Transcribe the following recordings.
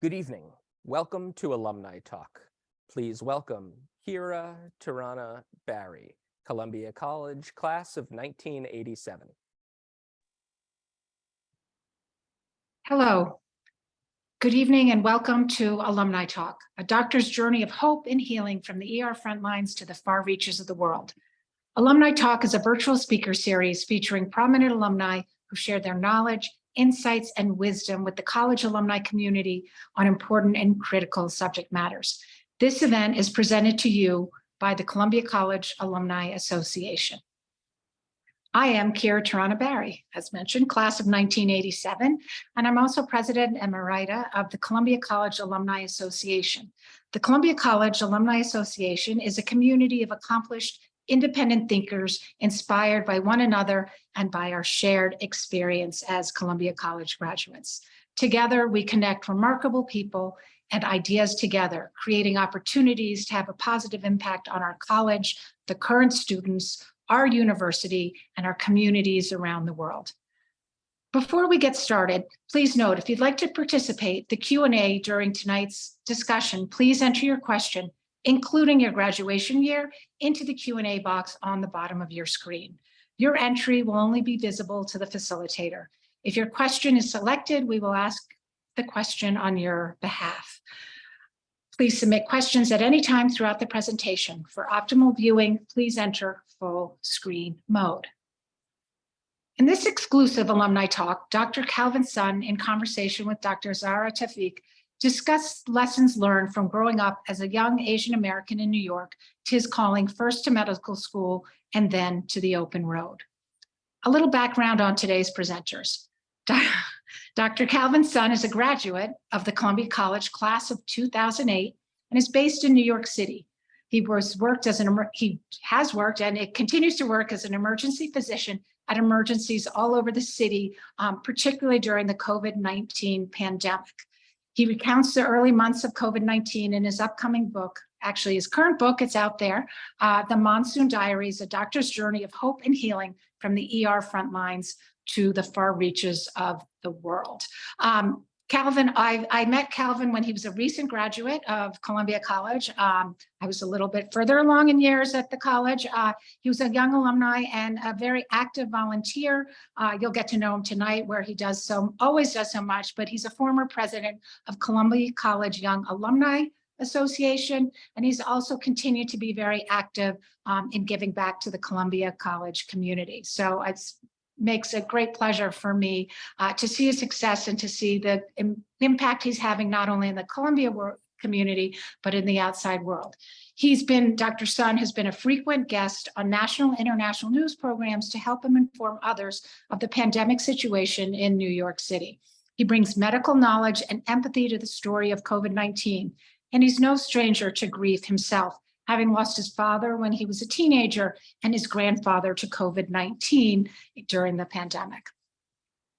Good evening. Welcome to Alumni Talk. Please welcome Kira Tirana Barry, Columbia College, class of 1987. Hello. Good evening and welcome to Alumni Talk, a doctor's journey of hope and healing from the ER frontlines to the far reaches of the world. Alumni Talk is a virtual speaker series featuring prominent alumni who share their knowledge, insights, and wisdom with the college alumni community on important and critical subject matters. This event is presented to you by the Columbia College Alumni Association. I am Kira Tirana Barry, as mentioned, class of 1987, and I'm also president emerita of the Columbia College Alumni Association. The Columbia College Alumni Association is a community of accomplished independent thinkers inspired by one another and by our shared experience as Columbia College graduates. Together, we connect remarkable people and ideas together, creating opportunities to have a positive impact on our college, the current students, our university, and our communities around the world. Before we get started, please note, if you'd like to participate, the Q&A during tonight's discussion, please enter your question, including your graduation year, into the Q&A box on the bottom of your screen. Your entry will only be visible to the facilitator. If your question is selected, we will ask the question on your behalf. Please submit questions at any time throughout the presentation. For optimal viewing, please enter full screen mode. In this exclusive alumni talk, Dr. Calvin Sun, in conversation with Dr. Zahrah Taufique, discussed lessons learned from growing up as a young Asian American in New York to his calling first to medical school and then to the open road. A little background on today's presenters. Dr. Calvin Sun is a graduate of the Columbia College class of 2008 and is based in New York City. He has worked and it continues to work as an emergency physician at emergencies all over the city, particularly during the COVID-19 pandemic. He recounts the early months of COVID-19 in his upcoming book, actually his current book, it's out there, The Monsoon Diaries, A Doctor's Journey of Hope and Healing from the ER Frontlines to the Far Reaches of the World. Calvin, I met Calvin when he was a recent graduate of Columbia College. I was a little bit further along in years at the college. He was a young alumni and a very active volunteer. You'll get to know him tonight, where he always does so much, but he's a former president of Columbia College Young Alumni Association, and he's also continued to be very active in giving back to the Columbia College community. So it's makes a great pleasure for me to see his success and to see the impact he's having not only in the Columbia community, but in the outside world. Dr. Sun has been a frequent guest on national and international news programs to help him inform others of the pandemic situation in New York City. He brings medical knowledge and empathy to the story of COVID-19, and he's no stranger to grief himself, having lost his father when he was a teenager and his grandfather to COVID-19 during the pandemic.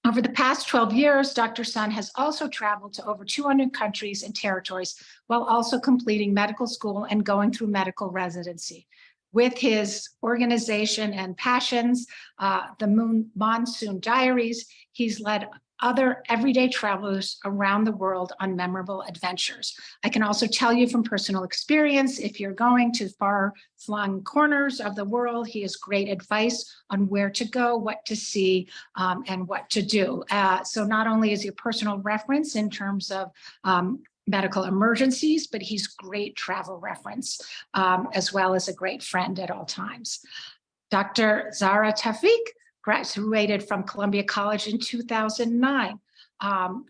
Over the past 12 years, Dr. Sun has also traveled to over 200 countries and territories while also completing medical school and going through medical residency. With his organization and passions, the Monsoon Diaries, he's led other everyday travelers around the world on memorable adventures. I can also tell you from personal experience, if you're going to far-flung corners of the world, he has great advice on where to go, what to see, and what to do. So not only is he a personal reference in terms of medical emergencies, but he's great travel reference, as well as a great friend at all times. Dr. Zahrah Taufique graduated from Columbia College in 2009.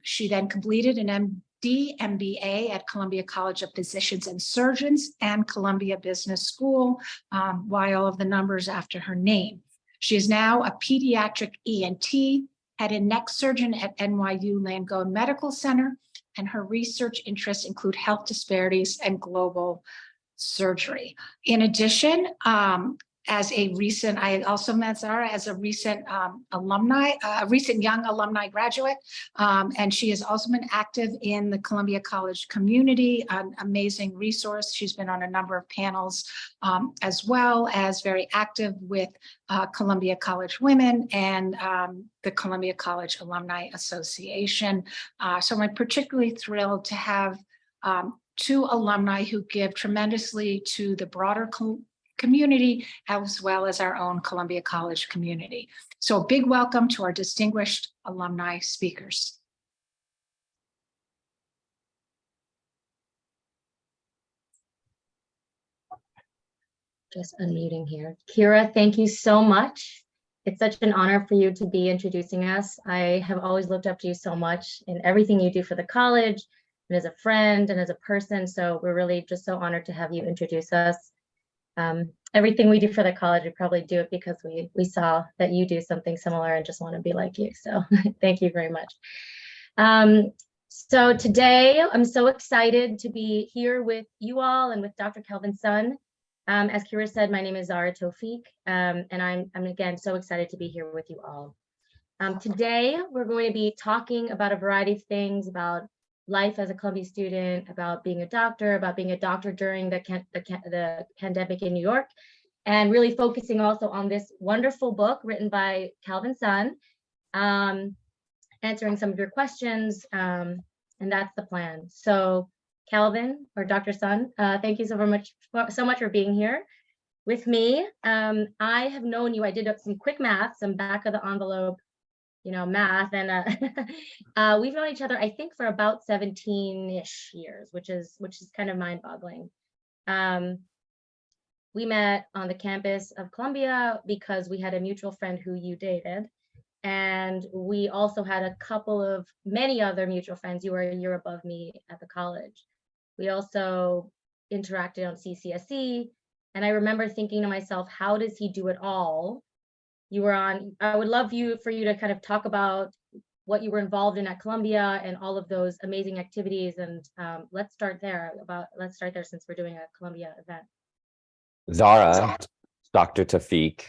She then completed an MD, MBA at Columbia College of Physicians and Surgeons and Columbia Business School, why all of the numbers after her name. She is now a pediatric ENT, head and neck surgeon at NYU Langone Medical Center, and her research interests include health disparities and global surgery. In addition, I also met Zahrah as a recent a recent young alumni graduate. And she has also been active in the Columbia College community, an amazing resource. She's been on a number of panels, as well as very active with Columbia College Women and the Columbia College Alumni Association. So I'm particularly thrilled to have two alumni who give tremendously to the broader community, as well as our own Columbia College community. So a big welcome to our distinguished alumni speakers. Just unmuting here. Kira, thank you so much. It's such an honor for you to be introducing us. I have always looked up to you so much in everything you do for the college and as a friend and as a person. So we're really just so honored to have you introduce us. Everything we do for the college, we probably do it because we saw that you do something similar and just want to be like you. So thank you very much. So today I'm so excited to be here with you all and with Dr. Kelvin Sun. As Kira said, my name is Zahrah Taufique, and I'm again so excited to be here with you all. Today we're going to be talking about a variety of things, about life as a Columbia student, about being a doctor during the pandemic in New York, and really focusing also on this wonderful book written by Kelvin Sun, answering some of your questions, and that's the plan. So Kelvin, or Dr. Sun, thank you so much for being here with me. I have known you, I did some quick math, some back of the envelope math, and we've known each other, I think, for about 17-ish years, which is kind of mind-boggling. We met on the campus of Columbia because we had a mutual friend who you dated, and we also had many other mutual friends. You were a year above me at the college. We also interacted on CCSE, and I remember thinking to myself, how does he do it all? I would love for you to kind of talk about what you were involved in at Columbia and all of those amazing activities. And let's start there since we're doing a Columbia event. Zahrah, Dr. Taufique,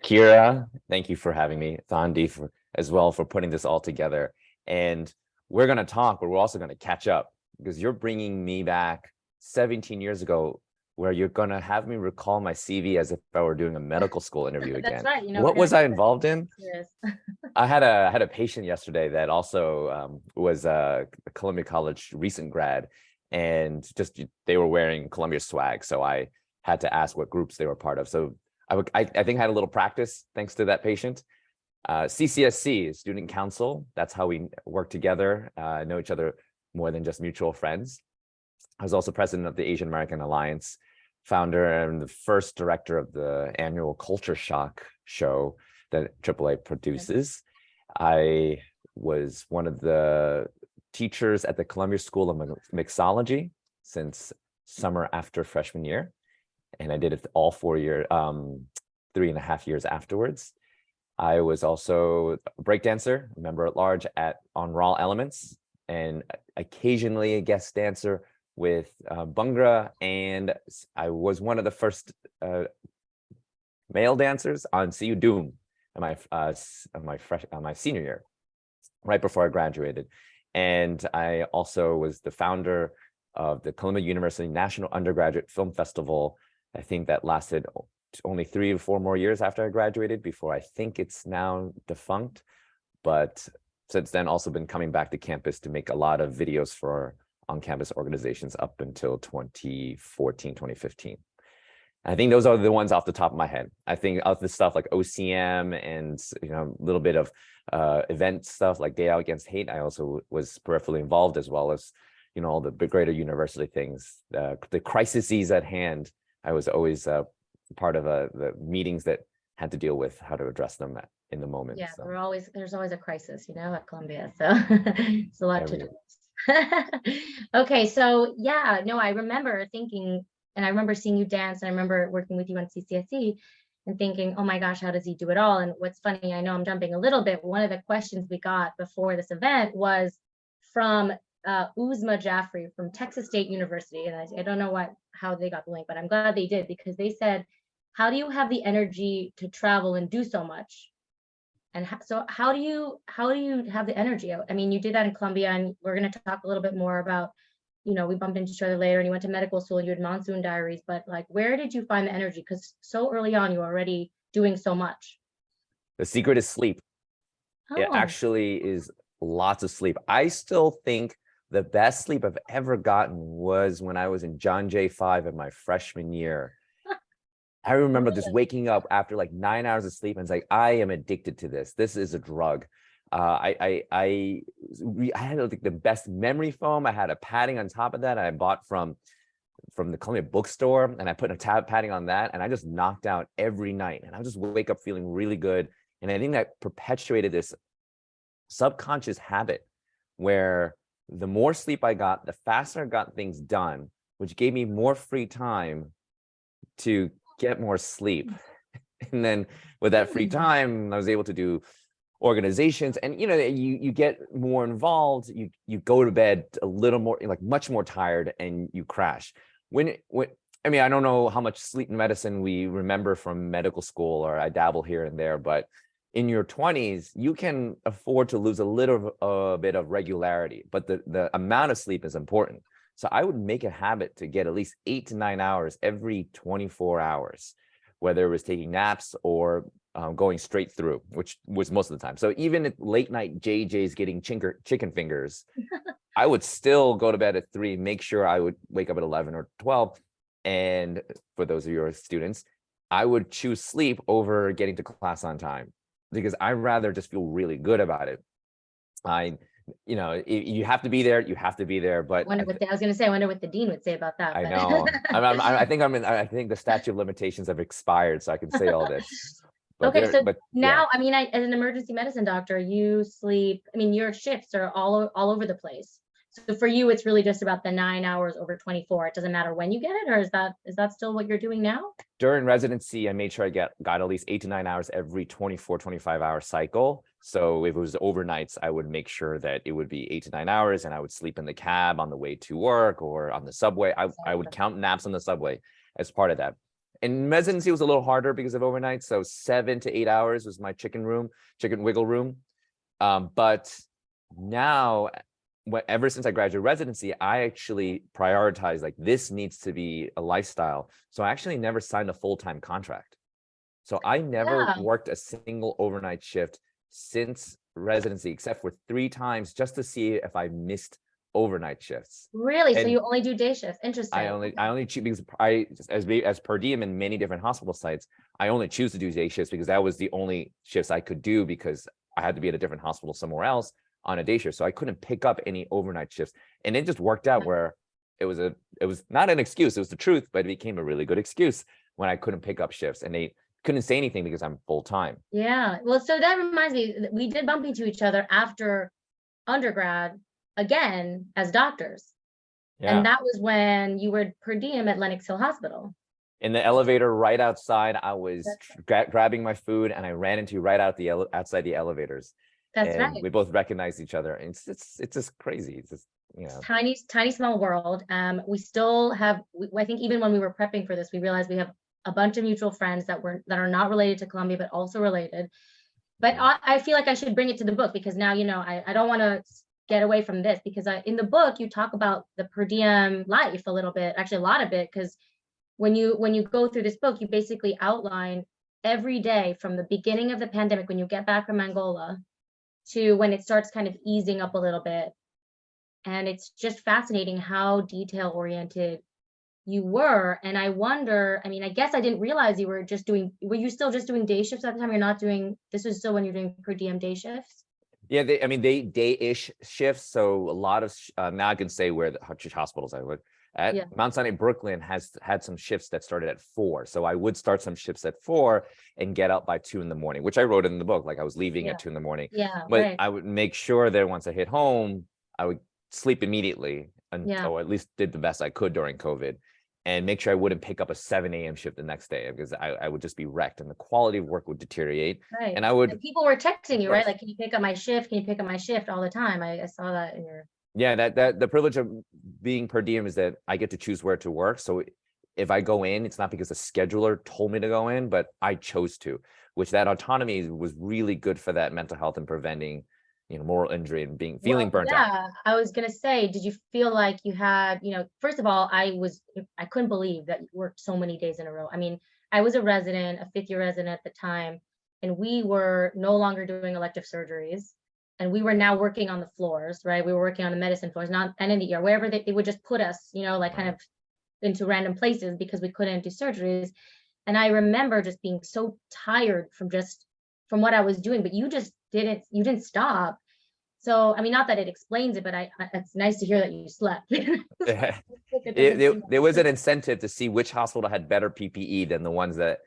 Kira, thank you for having me. Thandi as well for putting this all together. And we're going to talk, but we're also going to catch up because you're bringing me back 17 years ago, where you're going to have me recall my CV as if I were doing a medical school interview again. That's right. What was I involved in? Yes. I had a patient yesterday that also was a Columbia College recent grad, and they were wearing Columbia swag. So I had to ask what groups they were part of. So I think I had a little practice thanks to that patient. CCSC, Student Council, that's how we work together, know each other more than just mutual friends. I was also president of the Asian American Alliance, founder and the first director of the annual Culture Shock show that AAA produces. I was one of the teachers at the Columbia School of Mixology since summer after freshman year. And I did it all 4 years, 3.5 years afterwards. I was also a breakdancer, a member at large on Raw Elements, and occasionally a guest dancer with Bhangra, and I was one of the first male dancers on See You Doom in my senior year, right before I graduated. And I also was the founder of the Columbia University National Undergraduate Film Festival. I think that lasted only 3 or 4 more years after I graduated, before I think it's now defunct. But since then, also been coming back to campus to make a lot of videos for on-campus organizations up until 2014, 2015. I think those are the ones off the top of my head. I think of the stuff like OCM and a little bit of event stuff like Day Out Against Hate, I also was peripherally involved, as well as all the greater university things. The crises at hand, I was always part of the meetings that had to deal with how to address them in the moment. Yeah, so. there's always a crisis, at Columbia. So it's a lot to do. Okay, so yeah, no, I remember thinking, and I remember seeing you dance, and I remember working with you on CCSE and thinking, oh my gosh, how does he do it all? And what's funny, I know I'm jumping a little bit, but one of the questions we got before this event was from Uzma Jaffrey from Texas State University. And I don't know how they got the link, but I'm glad they did, because they said, how do you have the energy to travel and do so much? And so how do you have the energy? I mean, you did that in Columbia, and we're going to talk a little bit more about, you know, we bumped into each other later, and you went to medical school, you had Monsoon Diaries, but like, where did you find the energy? Because so early on, you were already doing so much. The secret is sleep. It Oh, actually is lots of sleep. I still think the best sleep I've ever gotten was when I was in John Jay 5 in my freshman year. I remember just waking up after like 9 hours of sleep and it's like, I am addicted to this. This is a drug. I had like the best memory foam. I had a padding on top of that I bought from the Columbia bookstore, and I put a padding on that, and I just knocked out every night, and I would just wake up feeling really good. And I think that perpetuated this subconscious habit where the more sleep I got, the faster I got things done, which gave me more free time to get more sleep. And then with that free time, I was able to do organizations, and you know, you get more involved, you go to bed a little more, like much more tired, and you crash. When I mean, I don't know how much sleep medicine we remember from medical school, or I dabble here and there, but in your 20s, you can afford to lose a little bit of regularity, but the amount of sleep is important. So I would make a habit to get at least 8 to 9 hours every 24 hours, whether it was taking naps or going straight through, which was most of the time. So even at late night JJ's getting chicken fingers, I would still go to bed at 3, make sure I would wake up at 11 or 12. And for those of your students, I would choose sleep over getting to class on time, because I'd rather just feel really good about it. You know, you have to be there, you have to be there. But I was going to say, I wonder what the dean would say about that. I but- know. I think the statute of limitations have expired, so I can say all this. But Okay, so but now, I mean, as an emergency medicine doctor, you sleep, I mean, your shifts are all over the place. So for you, it's really just about the 9 hours over 24. It doesn't matter when you get it, or is that still what you're doing now? during residency, I made sure I got at least 8 to 9 hours every 24, 25-hour cycle. So if it was overnights, I would make sure that it would be 8 to 9 hours, and I would sleep in the cab on the way to work or on the subway. I would count naps on the subway as part of that. And residency was a little harder because of overnight. So 7 to 8 hours was my chicken wiggle room. But now, ever since I graduated residency, I actually prioritize, like, this needs to be a lifestyle. So I actually never signed a full-time contract. So I never worked a single overnight shift since residency, except for 3 times just to see if I missed overnight shifts. Really? And so you only do day shifts? Interesting. I only choose because as per diem in many different hospital sites, I only choose to do day shifts because that was the only shifts I could do, because I had to be at a different hospital somewhere else on a day shift. So I couldn't pick up any overnight shifts. And it just worked out where it was not an excuse, it was the truth, but it became a really good excuse when I couldn't pick up shifts, and they couldn't say anything because I'm full time. Yeah. Well, so that reminds me, we did bump into each other after undergrad again as doctors. Yeah. And that was when you were per diem at Lenox Hill Hospital. In the elevator right outside, I was grabbing my food, and I ran into you right outside the elevators. That's and right. we both recognized each other. And it's just crazy. It's just, you know, Tiny small world. We still have, I think even when we were prepping for this, we realized we have a bunch of mutual friends that are not related to Columbia, but also related. But I feel like I should bring it to the book, because now, you know, I don't want to get away from this, because in the book you talk about the per diem life a little bit, actually a lot of it, because when you go through this book, you basically outline every day from the beginning of the pandemic, when you get back from Angola, to when it starts kind of easing up a little bit. And it's just fascinating how detail oriented you were. And I wonder, I mean, I guess I didn't realize were you still just doing day shifts at the time? This was still when you're doing per diem day shifts? Yeah, they day-ish shifts. So a lot of now I can say which hospitals I would at. Mount Sinai Brooklyn has had some shifts that started at 4. So I would start some shifts at 4 and get up by 2 in the morning, which I wrote in the book. Like, I was leaving at 2 in the morning. Yeah, but right. I would make sure that once I hit home, I would sleep immediately, or at least did the best I could during COVID, and make sure I wouldn't pick up a 7 a.m. shift the next day, because I would just be wrecked and the quality of work would deteriorate. Right. And I would. And people were texting you, right? Like, can you pick up my shift? Can you pick up my shift all the time? I saw that in your. Yeah, that the privilege of being per diem is that I get to choose where to work. So if I go in, it's not because the scheduler told me to go in, but I chose to, which that autonomy was really good for that mental health and preventing, moral injury and feeling burnt out. Yeah, I was gonna say, did you feel like you had, first of all, I couldn't believe that you worked so many days in a row. I mean, I was a resident, a fifth year resident at the time, and we were no longer doing elective surgeries. And we were now working on the floors, right? We were working on the medicine floors, not and in the ER, wherever they would just put us, like kind of into random places because we couldn't do surgeries. And I remember just being so tired from what I was doing, but you didn't stop. So, I mean, not that it explains it, but it's nice to hear that you slept. There was an incentive to see which hospital had better PPE than the ones that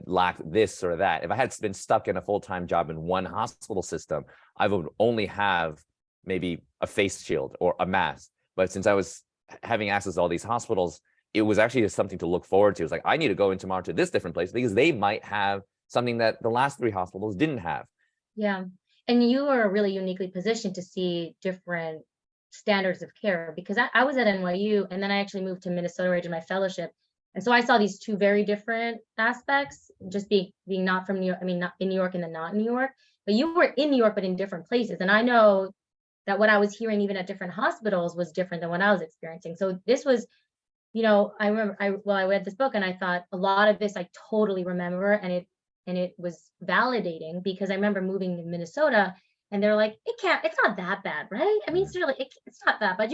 lacked this or that. If I had been stuck in a full-time job in one hospital system, I would only have maybe a face shield or a mask. But since I was having access to all these hospitals, it was actually just something to look forward to. It was like, I need to go in tomorrow to this different place because they might have something that the last 3 hospitals didn't have. Yeah. And you were really uniquely positioned to see different standards of care, because I was at NYU and then I actually moved to Minnesota where I did my fellowship. And so I saw these 2 very different aspects, just being not from New York, I mean, not in New York and then not in New York, but you were in New York, but in different places. And I know that what I was hearing even at different hospitals was different than what I was experiencing. So this was, I remember I read this book and I thought a lot of this I totally remember, and it was validating, because I remember moving to Minnesota and they're like, it's not that bad, right? I mean, it's not that bad.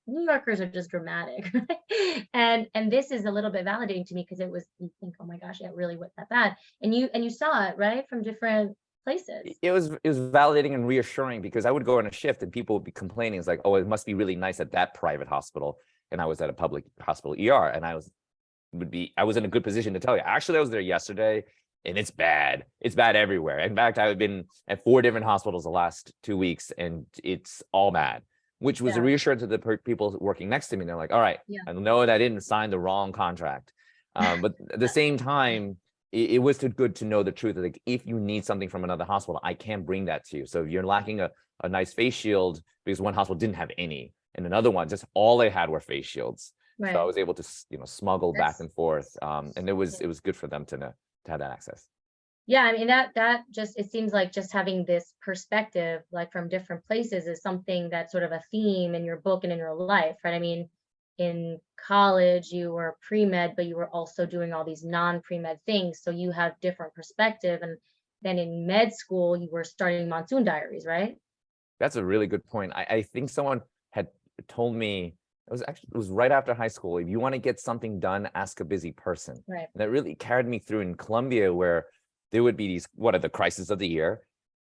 New Yorkers are just dramatic. Right? And this is a little bit validating to me, because you think, oh my gosh, it really was that bad. And you saw it, right? From different places. It was validating and reassuring, because I would go on a shift and people would be complaining. It's like, oh, it must be really nice at that private hospital. And I was at a public hospital ER, and I was in a good position to tell you, actually, I was there yesterday and it's bad. It's bad everywhere. In fact, I've been at 4 different hospitals the last 2 weeks and it's all bad, which was a reassurance to the people working next to me. They're like, all right, I know that I didn't sign the wrong contract. But at the same time, it was good to know the truth. Like, if you need something from another hospital, I can bring that to you. So if you're lacking a nice face shield, because one hospital didn't have any, and another one, just all they had were face shields. Right. So I was able to, smuggle back and forth. And it was good for them to have that access. Yeah, I mean, that just, it seems like just having this perspective, like from different places, is something that's sort of a theme in your book and in your life, right? I mean, in college, you were pre-med, but you were also doing all these non-pre-med things. So you have different perspective. And then in med school, you were starting Monsoon Diaries, right? That's a really good point. I think someone had told me, it was right after high school, if you want to get something done, ask a busy person. Right. And that really carried me through in Columbia, where there would be these, what are the crises of the year,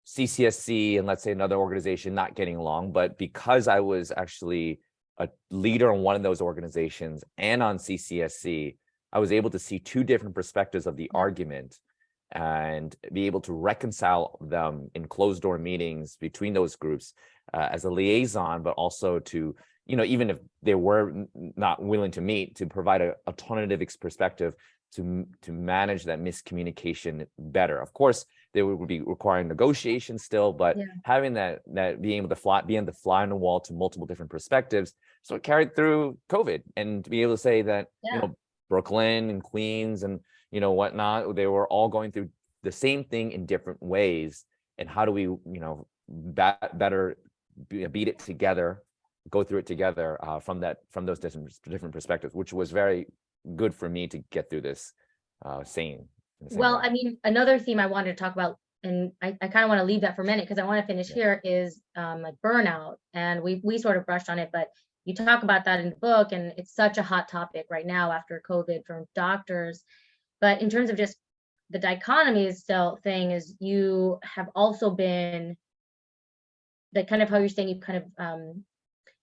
CCSC, and let's say another organization not getting along. But because I was actually a leader on one of those organizations and on CCSC, I was able to see 2 different perspectives of the argument and be able to reconcile them in closed door meetings between those groups as a liaison, but also to, even if they were not willing to meet, to provide an alternative perspective to manage that miscommunication better. Of course, they would be requiring negotiation still, but having that being able to be on the fly on the wall to multiple different perspectives. So it carried through COVID, and to be able to say that, Brooklyn and Queens and, whatnot, they were all going through the same thing in different ways. And how do we, better beat it together, go through it together from those different perspectives, which was very good for me to get through this sane. Well, way. I mean, another theme I wanted to talk about, and I kind of want to leave that for a minute because I want to finish here, is like burnout. And we sort of brushed on it, but you talk about that in the book, and it's such a hot topic right now after COVID from doctors. But in terms of just the dichotomy still thing, is you have also been, that kind of how you're saying you kind of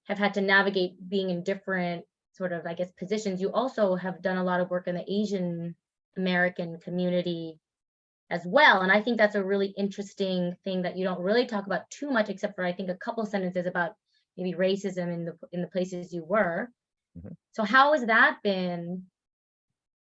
have had to navigate being in different sort of, I guess, positions. You also have done a lot of work in the Asian American community as well. And I think that's a really interesting thing that you don't really talk about too much, except for I think a couple sentences about maybe racism in the places you were. Mm-hmm. So how has that been?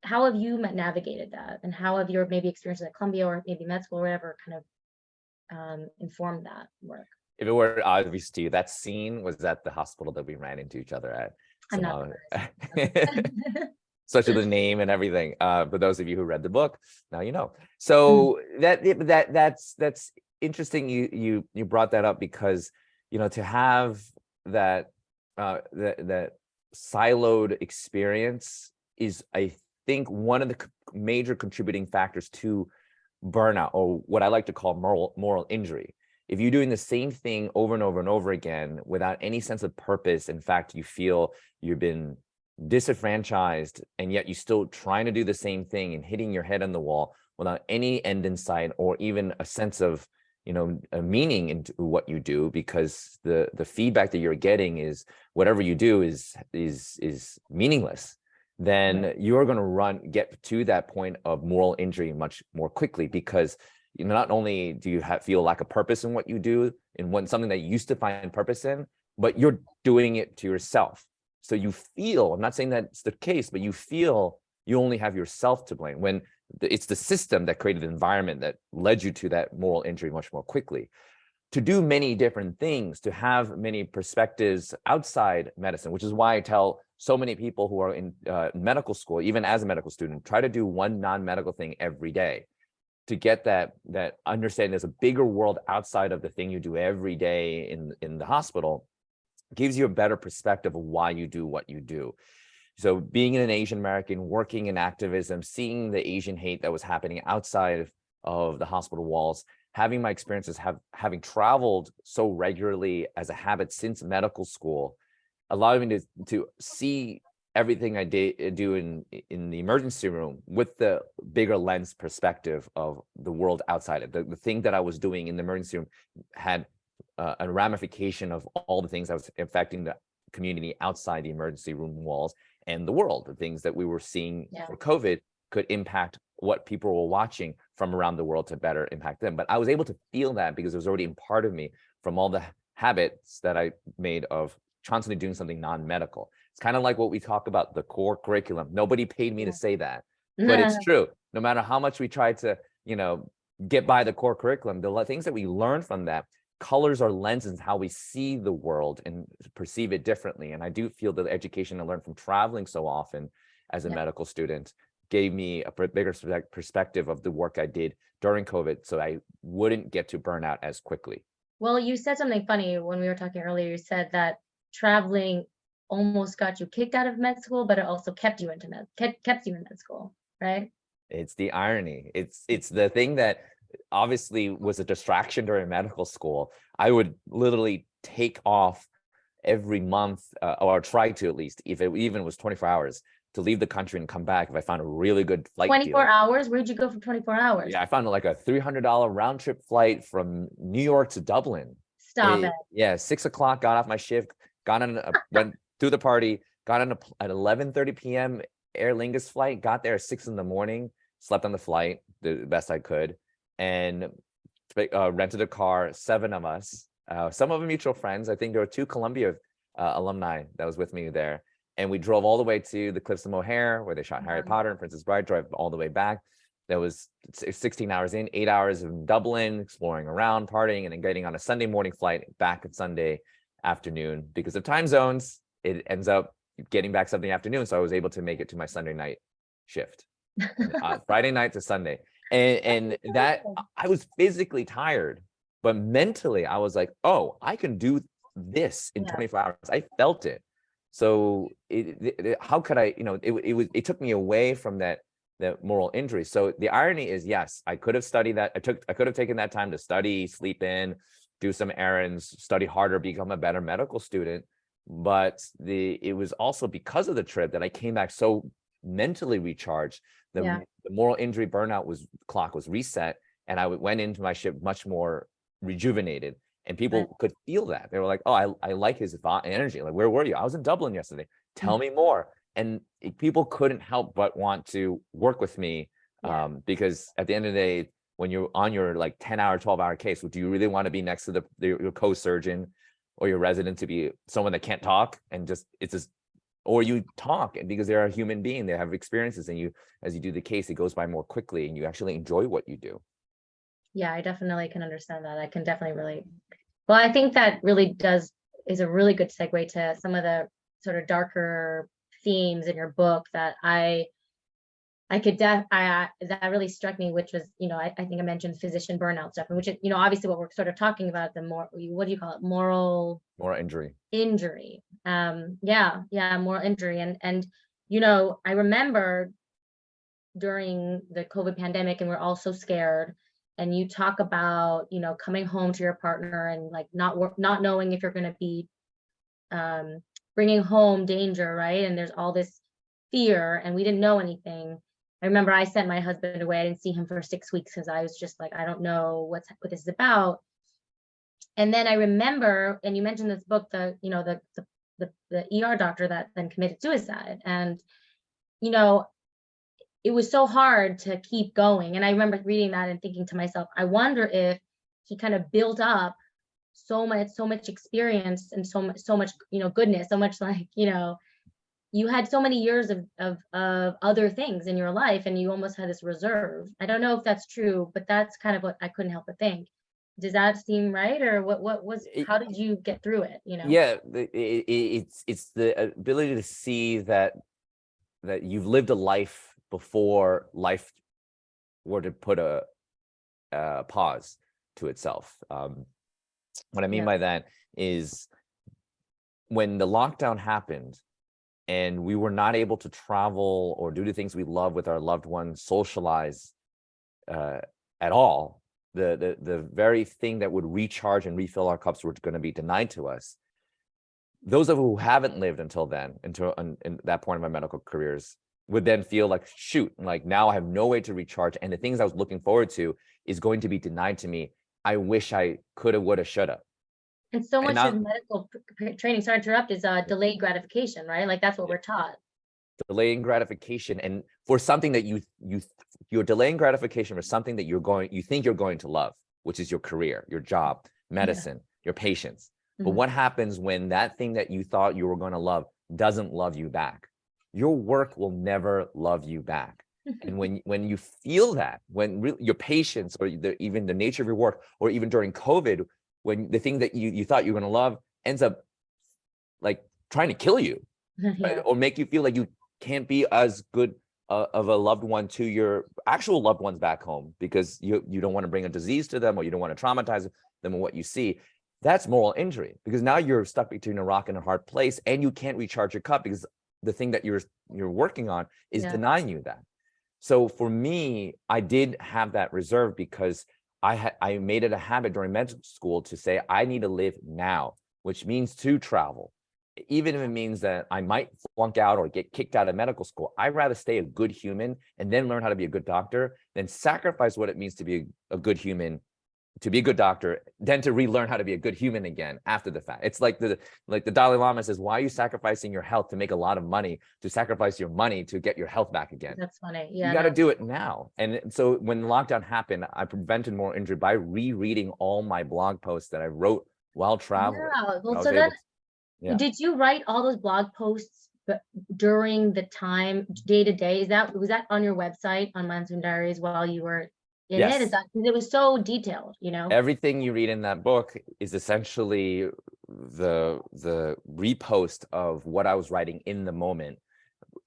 How have you navigated that? And how have your maybe experiences at Columbia or maybe med school or whatever kind of informed that work? If it were obvious to you, that scene was at the hospital that we ran into each other at. I'm not such as the name and everything. For those of you who read the book, now you know. So that's interesting. You brought that up because, you know, to have that that siloed experience is, I think, one of the major contributing factors to burnout, or what I like to call moral injury. If you're doing the same thing over and over and over again without any sense of purpose, in fact, you feel you've been disenfranchised, and yet you're still trying to do the same thing and hitting your head on the wall without any end in sight, or even a sense of, you know, a meaning into what you do, because the feedback that you're getting is whatever you do is meaningless, then you're going to get to that point of moral injury much more quickly, because you know, not only do you feel lack of purpose in what you do, in something that you used to find purpose in, but you're doing it to yourself. So you feel, I'm not saying that's the case, but you feel you only have yourself to blame, when it's the system that created the environment that led you to that moral injury much more quickly. To do many different things, to have many perspectives outside medicine, which is why I tell so many people who are in medical school, even as a medical student, try to do one non-medical thing every day, to get that understanding there's a bigger world outside of the thing you do every day in the hospital. Gives you a better perspective of why you do what you do. So being an Asian American, working in activism, seeing the Asian hate that was happening outside of the hospital walls, having my experiences, having traveled so regularly as a habit since medical school, allowed me to see everything I do in the emergency room with the bigger lens perspective of the world outside it. The thing that I was doing in the emergency room had a ramification of all the things that was affecting the community outside the emergency room walls and the world. The things that we were seeing for COVID could impact what people were watching from around the world to better impact them. But I was able to feel that because it was already a part of me from all the habits that I made of constantly doing something non-medical. It's kind of like what we talk about, the core curriculum. Nobody paid me to say that, but it's true. No matter how much we try to, you know, get by the core curriculum, the things that we learn from that colors our lenses, how we see the world and perceive it differently. And I do feel that the education I learned from traveling so often as a medical student gave me a bigger perspective of the work I did during COVID, so I wouldn't get to burnout as quickly. Well, you said something funny when we were talking earlier. You said that traveling almost got you kicked out of med school, but it also kept you in med school, right? It's the irony. It's the thing that obviously was a distraction during medical school. I would literally take off every month, or try to, at least, if it even was 24 hours, to leave the country and come back if I found a really good flight 24 deal. hours? Where'd you go for 24 hours? Yeah, I found like a $300 round trip flight from New York to Dublin. Stop it. Yeah, 6 o'clock, got off my shift, went through the party, got on at 11:30 p.m. Aer Lingus flight, got there at 6 in the morning, slept on the flight the best I could, and rented a car, 7 of us, some of them mutual friends. I think there were 2 Columbia alumni that was with me there. And we drove all the way to the Cliffs of Moher, where they shot Harry Potter and Princess Bride, drove all the way back. That was 16 hours in, 8 hours in Dublin, exploring around, partying, and then getting on a Sunday morning flight back at Sunday afternoon. Because of time zones, it ends up getting back Sunday afternoon. So I was able to make it to my Sunday night shift, Friday night to Sunday. And that, I was physically tired, but mentally I was like, oh, I can do this in 24 hours. I felt it. So how could I, you know, it took me away from that moral injury. So the irony is, yes, I could have studied that. I could have taken that time to study, sleep in, do some errands, study harder, become a better medical student. But it was also because of the trip that I came back so mentally recharged. The moral injury burnout clock was reset, and I went into my shift much more rejuvenated. And people could feel that. They were like, oh, I like his energy. Like, where were you? I was in Dublin yesterday. Tell me more. And people couldn't help but want to work with me, because at the end of the day, when you're on your like 10-hour, 12-hour case, do you really want to be next to your co-surgeon or your resident to be someone that can't talk and or you talk, and because they're a human being, they have experiences, and as you do the case, it goes by more quickly and you actually enjoy what you do. Yeah, I definitely can understand that. I can definitely relate. Well, I think that really is a really good segue to some of the sort of darker themes in your book that that really struck me, which was, I think I mentioned physician burnout stuff, which is, obviously what we're sort of talking about, the more, what do you call it? Moral injury. Moral injury. And, I remember during the COVID pandemic, and we're all so scared, and you talk about, coming home to your partner and like not knowing if you're going to be bringing home danger, right? And there's all this fear, and we didn't know anything. I remember I sent my husband away. I didn't see him for 6 weeks because I was just like, I don't know what this is about. And then I remember, and you mentioned this book, the ER doctor that then committed suicide. And, it was so hard to keep going. And I remember reading that and thinking to myself, I wonder if he kind of built up so much experience and so much, goodness, so much like, you had so many years of other things in your life, and you almost had this reserve. I don't know if that's true, but that's kind of what I couldn't help but think. Does that seem right? Or how did you get through it? Yeah, it's the ability to see that you've lived a life before life were to put a pause to itself. What I mean by that is when the lockdown happened and we were not able to travel or do the things we love with our loved ones, socialize at all, the very thing that would recharge and refill our cups were going to be denied to us. Those of us who haven't lived until then, in that point of my medical careers, would then feel like, shoot, like now I have no way to recharge, and the things I was looking forward to is going to be denied to me. I wish I coulda, woulda, shoulda. And so much of medical training, sorry to interrupt, is delayed gratification, right? Like that's what we're taught. Delaying gratification, and for something that you're delaying gratification for something that you think you're going to love, which is your career, your job, medicine, your patients. But what happens when that thing that you thought you were going to love doesn't love you back? Your work will never love you back. And when you feel that, when your patients or even the nature of your work, or even during COVID, when the thing that you thought you were going to love ends up like trying to kill you, right? Or make you feel like you can't be as good of a loved one to your actual loved ones back home because you don't want to bring a disease to them, or you don't want to traumatize them with what you see. That's moral injury, because now you're stuck between a rock and a hard place, and you can't recharge your cup because the thing that you're working on is denying you that. So for me, I did have that reserve because I made it a habit during med school to say, I need to live now, which means to travel. Even if it means that I might flunk out or get kicked out of medical school, I'd rather stay a good human and then learn how to be a good doctor than sacrifice what it means to be a good human, to be a good doctor, then to relearn how to be a good human again after the fact. It's like the Dalai Lama says, why are you sacrificing your health to make a lot of money, to sacrifice your money to get your health back again? That's funny. Yeah, you got to do it now. And so when lockdown happened, I prevented moral injury by rereading all my blog posts that I wrote while traveling. Yeah. Well, so did you write all those blog posts during the time, day to day? Was that on your website on Monsoon Diaries while you were in it? Is that, it was so detailed, Everything you read in that book is essentially the repost of what I was writing in the moment,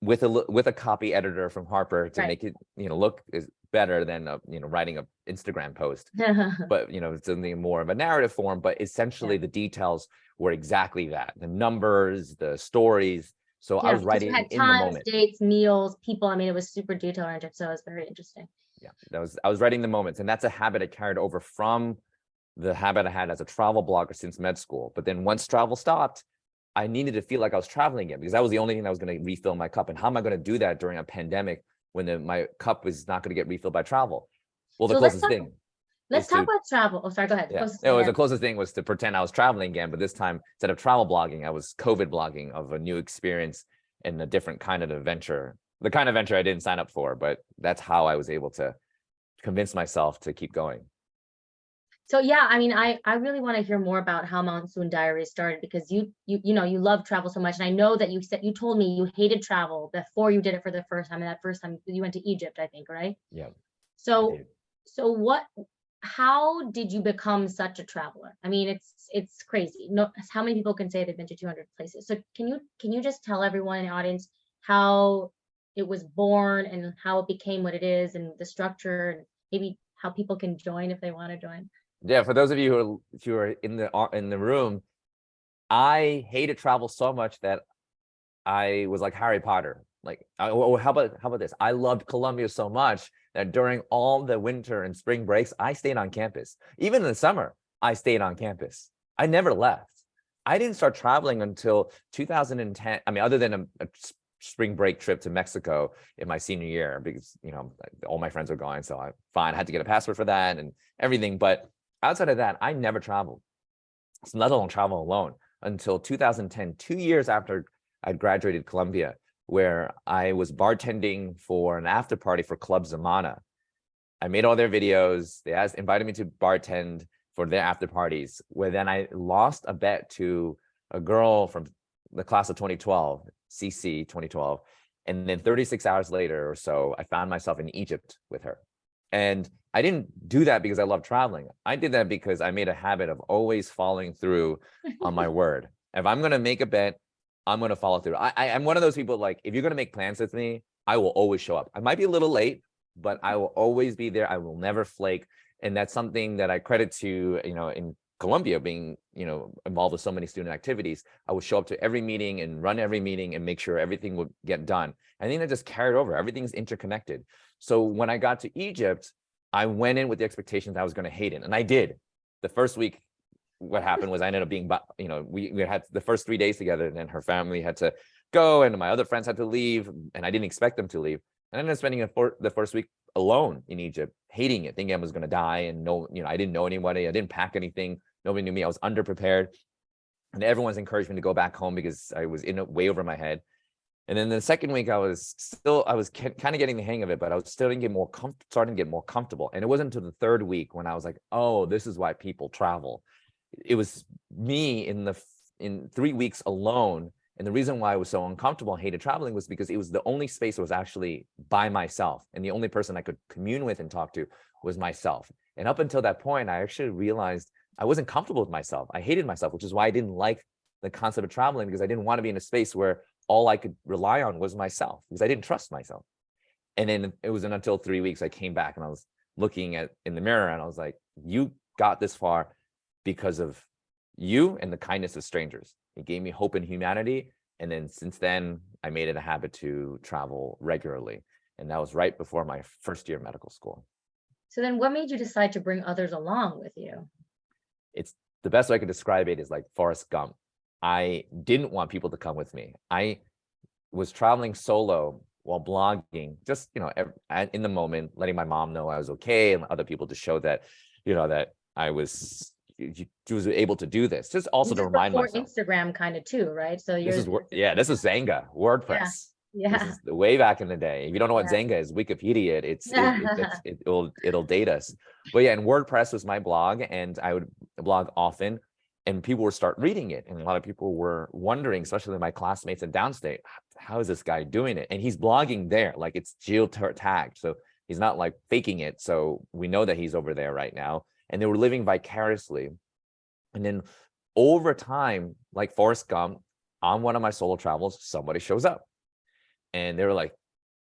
with a copy editor from Harper to make it look better than writing an Instagram post. But it's something more of a narrative form. But essentially, the details were exactly that: the numbers, the stories. So I was writing in the moment. Dates, meals, people. I mean, it was super detail oriented, so it was very interesting. Yeah, I was writing the moments, and that's a habit I carried over from the habit I had as a travel blogger since med school. But then once travel stopped, I needed to feel like I was traveling again, because that was the only thing that was going to refill my cup. And how am I going to do that during a pandemic when my cup was not going to get refilled by travel? Well, the closest thing. Let's talk about travel. Oh, sorry, go ahead. Yeah. The closest thing was to pretend I was traveling again, but this time, instead of travel blogging, I was COVID blogging of a new experience and a different kind of adventure. The kind of adventure I didn't sign up for, but that's how I was able to convince myself to keep going. So yeah, I mean, I really want to hear more about how Monsoon Diaries started, because you love travel so much, and I know that you told me you hated travel before you did it for the first time, and that first time you went to Egypt, I think, right? Yeah. So how did you become such a traveler? I mean, it's crazy. No, how many people can say they've been to 200 places? So can you just tell everyone in the audience how it was born and how it became what it is, and the structure, and maybe how people can join if they want to join. Yeah, for those of you who are in the room, I hated travel so much that I was like Harry Potter. Like, how about this? I loved Columbia so much that during all the winter and spring breaks, I stayed on campus. Even in the summer, I stayed on campus. I never left. I didn't start traveling until 2010. I mean, other than a spring break trip to Mexico in my senior year, because, you know, all my friends were going. So I had to get a passport for that and everything. But outside of that, I never traveled. So let alone travel alone until 2010, 2 years after I graduated Columbia, where I was bartending for an after party for Club Zamana. I made all their videos. They invited me to bartend for their after parties, where then I lost a bet to a girl from the class of 2012, CC 2012. And then 36 hours later or so, I found myself in Egypt with her. And I didn't do that because I love traveling. I did that because I made a habit of always following through on my word. If I'm going to make a bet, I'm going to follow through. I'm one of those people, like, if you're going to make plans with me, I will always show up. I might be a little late, but I will always be there. I will never flake. And that's something that I credit to, you know, in Columbia, being, you know, involved with so many student activities. I would show up to every meeting and run every meeting and make sure everything would get done. I think that just carried over. Everything's interconnected. So when I got to Egypt, I went in with the expectations I was going to hate it. And I did. The first week, what happened was I ended up being, you know, we had the first 3 days together, and then her family had to go and my other friends had to leave, and I didn't expect them to leave. And I ended up spending the first week alone in Egypt, hating it, thinking I was going to die, and I didn't know anybody. I didn't pack anything. Nobody knew me. I was underprepared, and everyone's encouraged me to go back home because I was way over my head. And then the second week, I was kind of getting the hang of it, but I was starting to get more comfortable. And it wasn't until the third week when I was like, oh, this is why people travel. It was me in 3 weeks alone. And the reason why I was so uncomfortable and hated traveling was because it was the only space that was actually by myself. And the only person I could commune with and talk to was myself. And up until that point, I actually realized I wasn't comfortable with myself. I hated myself, which is why I didn't like the concept of traveling, because I didn't want to be in a space where all I could rely on was myself, because I didn't trust myself. And then it wasn't until 3 weeks I came back and I was looking in the mirror and I was like, you got this far because of you and the kindness of strangers. It gave me hope in humanity. And then since then, I made it a habit to travel regularly. And that was right before my first year of medical school. So then what made you decide to bring others along with you? It's the best way I could describe it is like Forrest Gump. I didn't want people to come with me. I was traveling solo while blogging, just, you know, in the moment, letting my mom know I was okay, and other people to show that, you know, that I was able to do this. Just also to remind myself. Instagram kind of too, right? So this is Xanga, WordPress. Yeah. This is way back in the day. If you don't know what Xanga is, Wikipedia it. It'll date us. But yeah, and WordPress was my blog, and I would blog often, and people would start reading it. And a lot of people were wondering, especially my classmates in downstate, how is this guy doing it? And he's blogging there, like it's geo-tagged. So he's not like faking it. So we know that he's over there right now. And they were living vicariously. And then over time, like Forrest Gump, on one of my solo travels, somebody shows up. And they were like,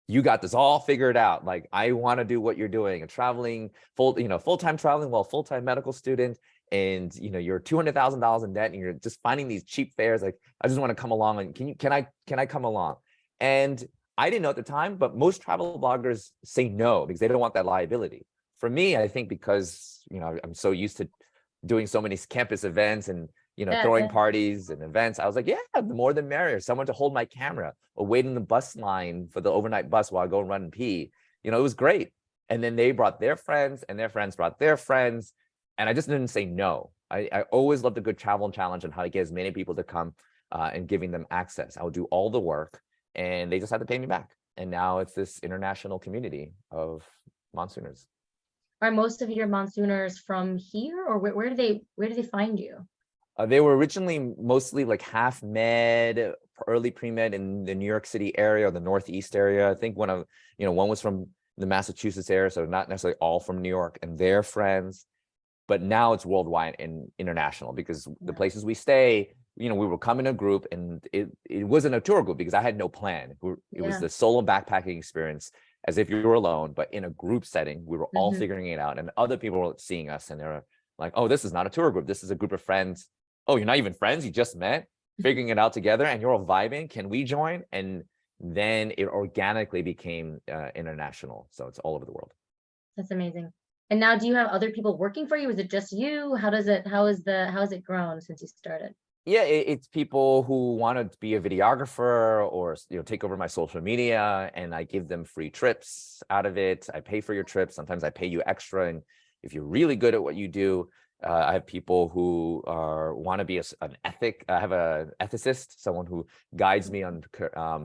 you got this all figured out. Like, I want to do what you're doing, and traveling full-time traveling while full-time medical student. And, you know, you're $200,000 in debt, and you're just finding these cheap fares. Like, I just want to come along, and can I come along? And I didn't know at the time, but most travel bloggers say no, because they don't want that liability. For me, I think because, you know, I'm so used to doing so many campus events and, you know, throwing parties and events, I was like, yeah, the more the merrier. Someone to hold my camera or wait in the bus line for the overnight bus while I go and run and pee. You know, it was great. And then they brought their friends, and their friends brought their friends. And I just didn't say no. I always loved a good travel challenge on how to get as many people to come and giving them access. I would do all the work, and they just had to pay me back. And now it's this international community of Monsooners. Are most of your Monsooners from here, or where do they find you? They were originally mostly like half med, early pre-med in the New York City area or the Northeast area. I think one was from the Massachusetts area, so not necessarily all from New York and their friends. But now it's worldwide and international, because the places we stay, we would come in a group, and it wasn't a tour group because I had no plan. It was Yeah. the solo backpacking experience, as if you were alone, but in a group setting. We were all figuring it out, and other people were seeing us, and they were like, oh, this is not a tour group. This is a group of friends. Oh, you're not even friends. You just met, figuring it out together, and you're all vibing. Can we join? And then it organically became international. So it's all over the world. That's amazing. And now, do you have other people working for you? Is it just you? How has it grown since you started? Yeah, it's people who want to be a videographer or take over my social media, and I give them free trips out of it. I pay for your trip. Sometimes I pay you extra, and if you're really good at what you do, I have people who want to be an ethic. I have an ethicist, someone who guides me on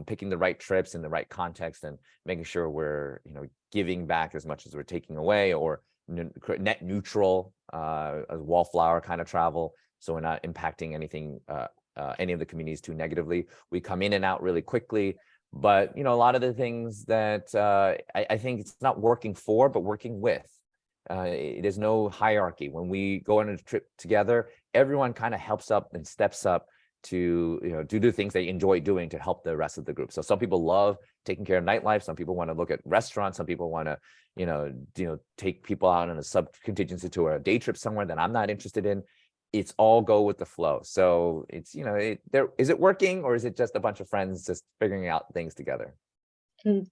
picking the right trips in the right context and making sure we're giving back as much as we're taking away, or net neutral, a wallflower kind of travel. So we're not impacting anything, any of the communities too negatively. We come in and out really quickly, but a lot of the things that I think it's not working for, but working with. There's no hierarchy. When we go on a trip together, everyone kind of helps up and steps up to do the things they enjoy doing to help the rest of the group. So some people love taking care of nightlife. Some people want to look at restaurants. Some people want to take people out on a sub contingency tour, a day trip somewhere that I'm not interested in. It's all go with the flow. So it's is it working, or is it just a bunch of friends just figuring out things together? And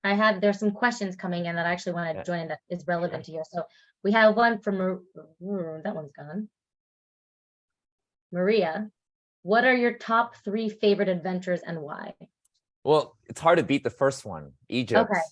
there's some questions coming in that I actually want to join in that is relevant to here. So we have one from that one's gone. Maria, what are your top 3 favorite adventures and why? Well, it's hard to beat the first one, Egypt. Okay.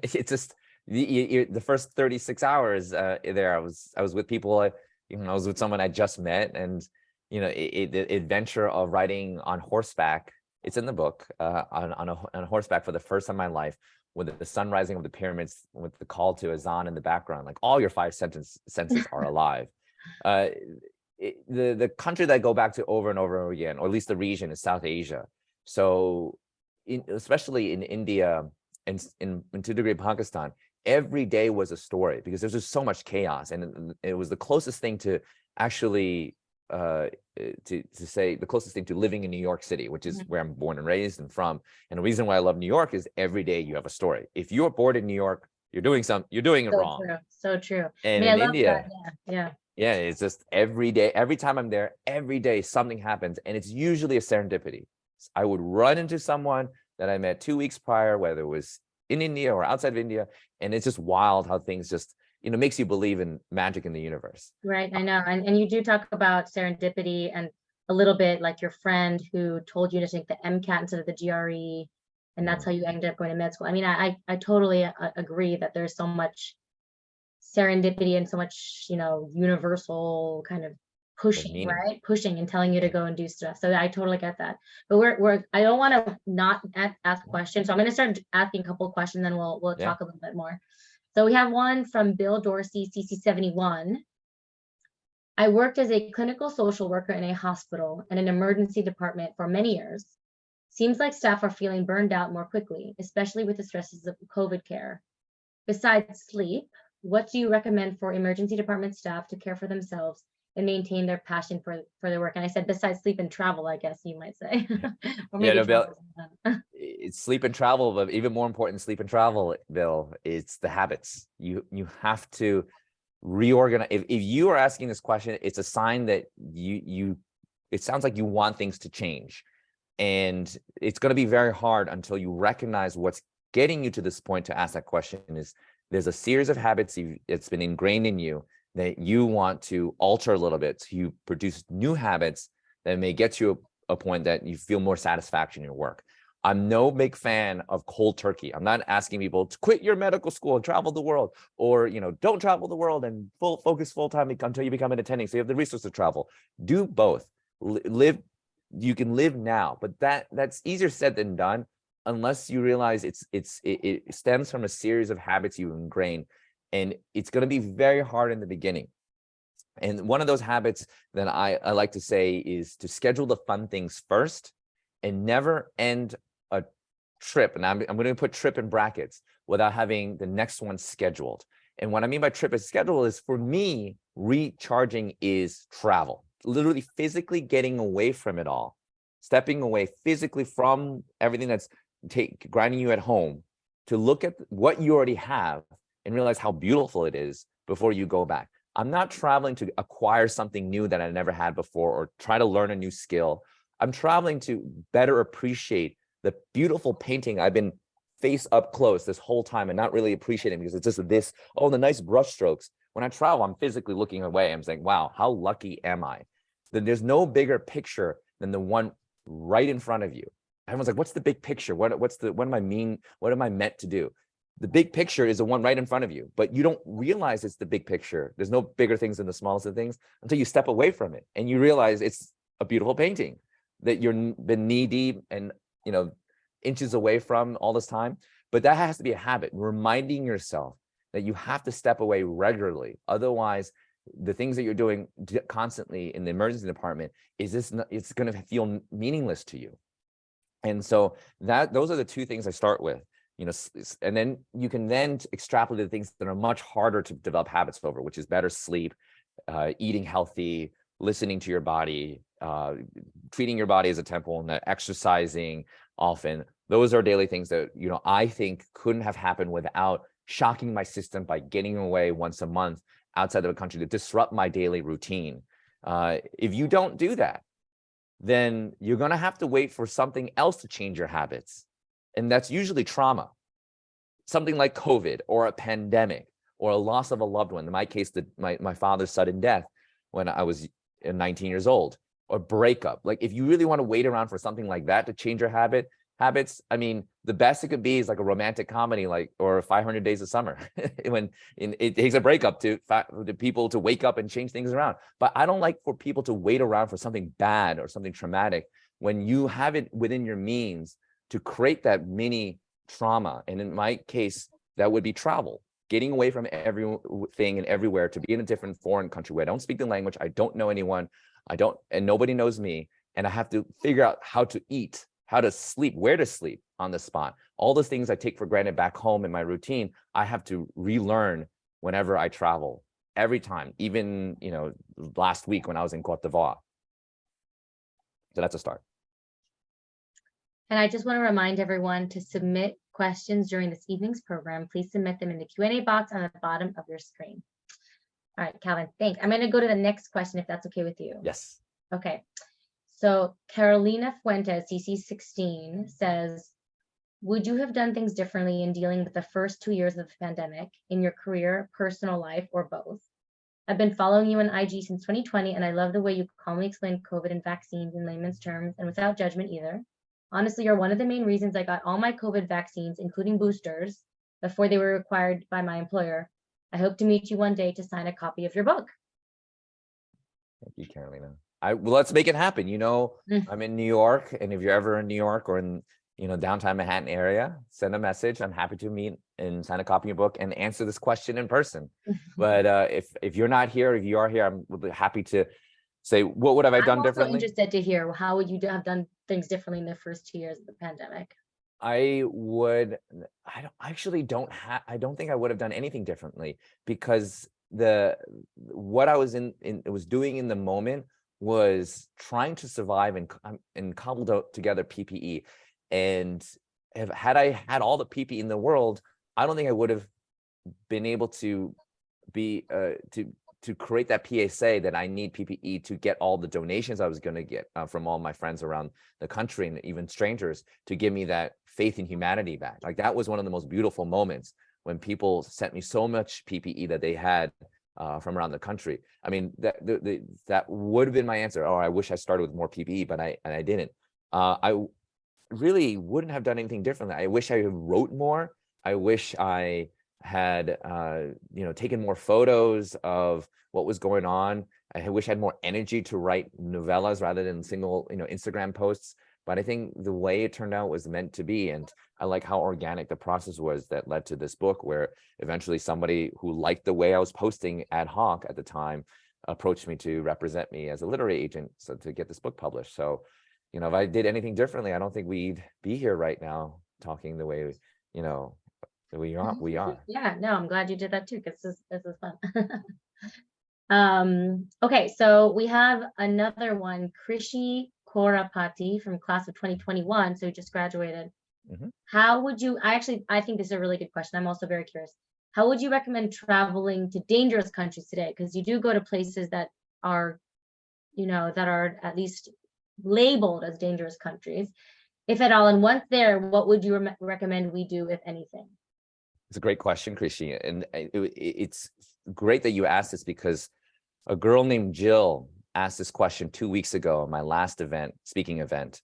It's just the first 36 hours there. I was with people. I was with someone I just met, and the adventure of riding on horseback. It's in the book, on horseback for the first time in my life, with the sun rising of the pyramids, with the call to Azan in the background. Like all your 5 senses are alive. The country that I go back to over and over again, or at least the region, is South Asia. So especially in India and to a degree Pakistan, every day was a story because there's just so much chaos, and it was the closest thing to actually the closest thing to living in New York City, which is where I'm born and raised and from. And the reason why I love New York is every day you have a story. If you're bored in New York, you're doing it wrong. True. So true. And I in love India, that. yeah, it's just every day, every time I'm there, every day something happens, and it's usually a serendipity. I would run into someone that I met 2 weeks prior, whether it was in India or outside of India, and it's just wild how things just makes you believe in magic in the universe. Right, I know. And you do talk about serendipity, and a little bit like your friend who told you to take the MCAT instead of the GRE, and that's how you ended up going to med school. I mean, I totally agree that there's so much serendipity and so much, universal kind of pushing, right? Pushing and telling you to go and do stuff. So I totally get that. But I don't want to not ask questions. So I'm going to start asking a couple of questions, then we'll talk a little bit more. So we have one from Bill Dorsey, CC71. I worked as a clinical social worker in a hospital and an emergency department for many years. Seems like staff are feeling burned out more quickly, especially with the stresses of COVID care. Besides sleep, what do you recommend for emergency department staff to care for themselves and maintain their passion for their work? And I said, besides sleep and travel, I guess you might say. Or maybe Bill, it's sleep and travel, but even more important than sleep and travel, Bill, it's the habits. You have to reorganize. If you are asking this question, it's a sign that it sounds like you want things to change. And it's going to be very hard until you recognize what's getting you to this point to ask that question. There's a series of habits it's been ingrained in you that you want to alter a little bit, so you produce new habits that may get you a point that you feel more satisfaction in your work. I'm no big fan of cold turkey. I'm not asking people to quit your medical school and travel the world, or don't travel the world and focus full-time until you become an attending so you have the resources to travel. Do both. You can live now, but that's easier said than done, unless you realize it stems from a series of habits you ingrain, and it's going to be very hard in the beginning. And one of those habits that I like to say is to schedule the fun things first and never end a trip. And I'm going to put trip in brackets without having the next one scheduled. And what I mean by trip is schedule is, for me, recharging is travel. literally physically getting away from it all, stepping away physically from everything that's grinding you at home, to look at what you already have and realize how beautiful it is before you go back. I'm not traveling to acquire something new that I never had before or try to learn a new skill. I'm traveling to better appreciate the beautiful painting I've been face up close this whole time and not really appreciating because it's just this, oh, the nice brush strokes. When I travel, I'm physically looking away. I'm saying, wow, how lucky am I? Then there's no bigger picture than the one right in front of you. Everyone's like, what's the big picture? What am I meant to do? The big picture is the one right in front of you, but you don't realize it's the big picture. There's no bigger things than the smallest of things until you step away from it and you realize it's a beautiful painting that you've been knee deep and, you know, inches away from all this time. But that has to be a habit, reminding yourself that you have to step away regularly. Otherwise, the things that you're doing constantly in the emergency department it's going to feel meaningless to you. And so those are the two things I start with, you know, and then you can then extrapolate the things that are much harder to develop habits over, which is better sleep, eating healthy, listening to your body, treating your body as a temple, and exercising often. Those are daily things that, you know, I think couldn't have happened without shocking my system by getting away once a month outside of the country to disrupt my daily routine. If you don't do that, then you're going to have to wait for something else to change your habits. And that's usually trauma, something like COVID or a pandemic or a loss of a loved one. In my case, my father's sudden death when I was 19 years old, or breakup. Like, if you really want to wait around for something like that to change your habits, I mean, the best it could be is like a romantic comedy, like, or 500 Days of Summer, when it takes a breakup to people to wake up and change things around. But I don't like for people to wait around for something bad or something traumatic when you have it within your means to create that mini trauma. And in my case, that would be travel, getting away from everything and everywhere to be in a different foreign country where I don't speak the language, I don't know anyone, and nobody knows me, and I have to figure out how to eat, how to sleep, where to sleep on the spot. All the things I take for granted back home in my routine, I have to relearn whenever I travel, every time, even, you know, last week when I was in Côte d'Ivoire. So that's a start. And I just want to remind everyone to submit questions during this evening's program. Please submit them in the Q&A box on the bottom of your screen. All right, Calvin, thanks. I'm going to go to the next question, if that's okay with you. Yes. Okay. So Carolina Fuentes, CC16, says, would you have done things differently in dealing with the first 2 years of the pandemic in your career, personal life, or both? I've been following you on IG since 2020, and I love the way you calmly explain COVID and vaccines in layman's terms and without judgment either. Honestly, you're one of the main reasons I got all my COVID vaccines, including boosters, before they were required by my employer. I hope to meet you one day to sign a copy of your book. Thank you, Carolina. Well, let's make it happen. You know, I'm in New York, and if you're ever in New York or in, you know, downtown Manhattan area, send a message. I'm happy to meet and sign a copy of your book and answer this question in person. But if you're not here, if you are here, I'm happy to say, what would have I done differently? I'm interested to hear, how would you have done things differently in the first 2 years of the pandemic? I don't think I would have done anything differently, because what I was doing in the moment was trying to survive and cobbled together PPE. And had I had all the PPE in the world, I don't think I would have been able to be to create that PSA that I need PPE to get all the donations I was going to get from all my friends around the country and even strangers, to give me that faith in humanity back. Like, that was one of the most beautiful moments when people sent me so much PPE that they had from around the country. I mean, that would have been my answer. Oh, I wish I started with more PPE, but I didn't. I really wouldn't have done anything differently. I wish I wrote more. I wish I had taken more photos of what was going on. I wish I had more energy to write novellas rather than single Instagram posts. But I think the way it turned out was meant to be, and I like how organic the process was that led to this book, where eventually somebody who liked the way I was posting ad hoc at the time approached me to represent me as a literary agent, so to get this book published. So, if I did anything differently, I don't think we'd be here right now talking the way we are. Yeah, no, I'm glad you did that too, because this is fun. Okay, so we have another one, Krishi Korapati from class of 2021, so he just graduated. Mhm. How would you, I think this is a really good question. I'm also very curious. How would you recommend traveling to dangerous countries today? Because you do go to places that are, that are at least labeled as dangerous countries, if at all. And once there, what would you recommend we do, if anything? It's a great question, Krishi. And it's great that you asked this, because a girl named Jill asked this question 2 weeks ago at my last speaking event.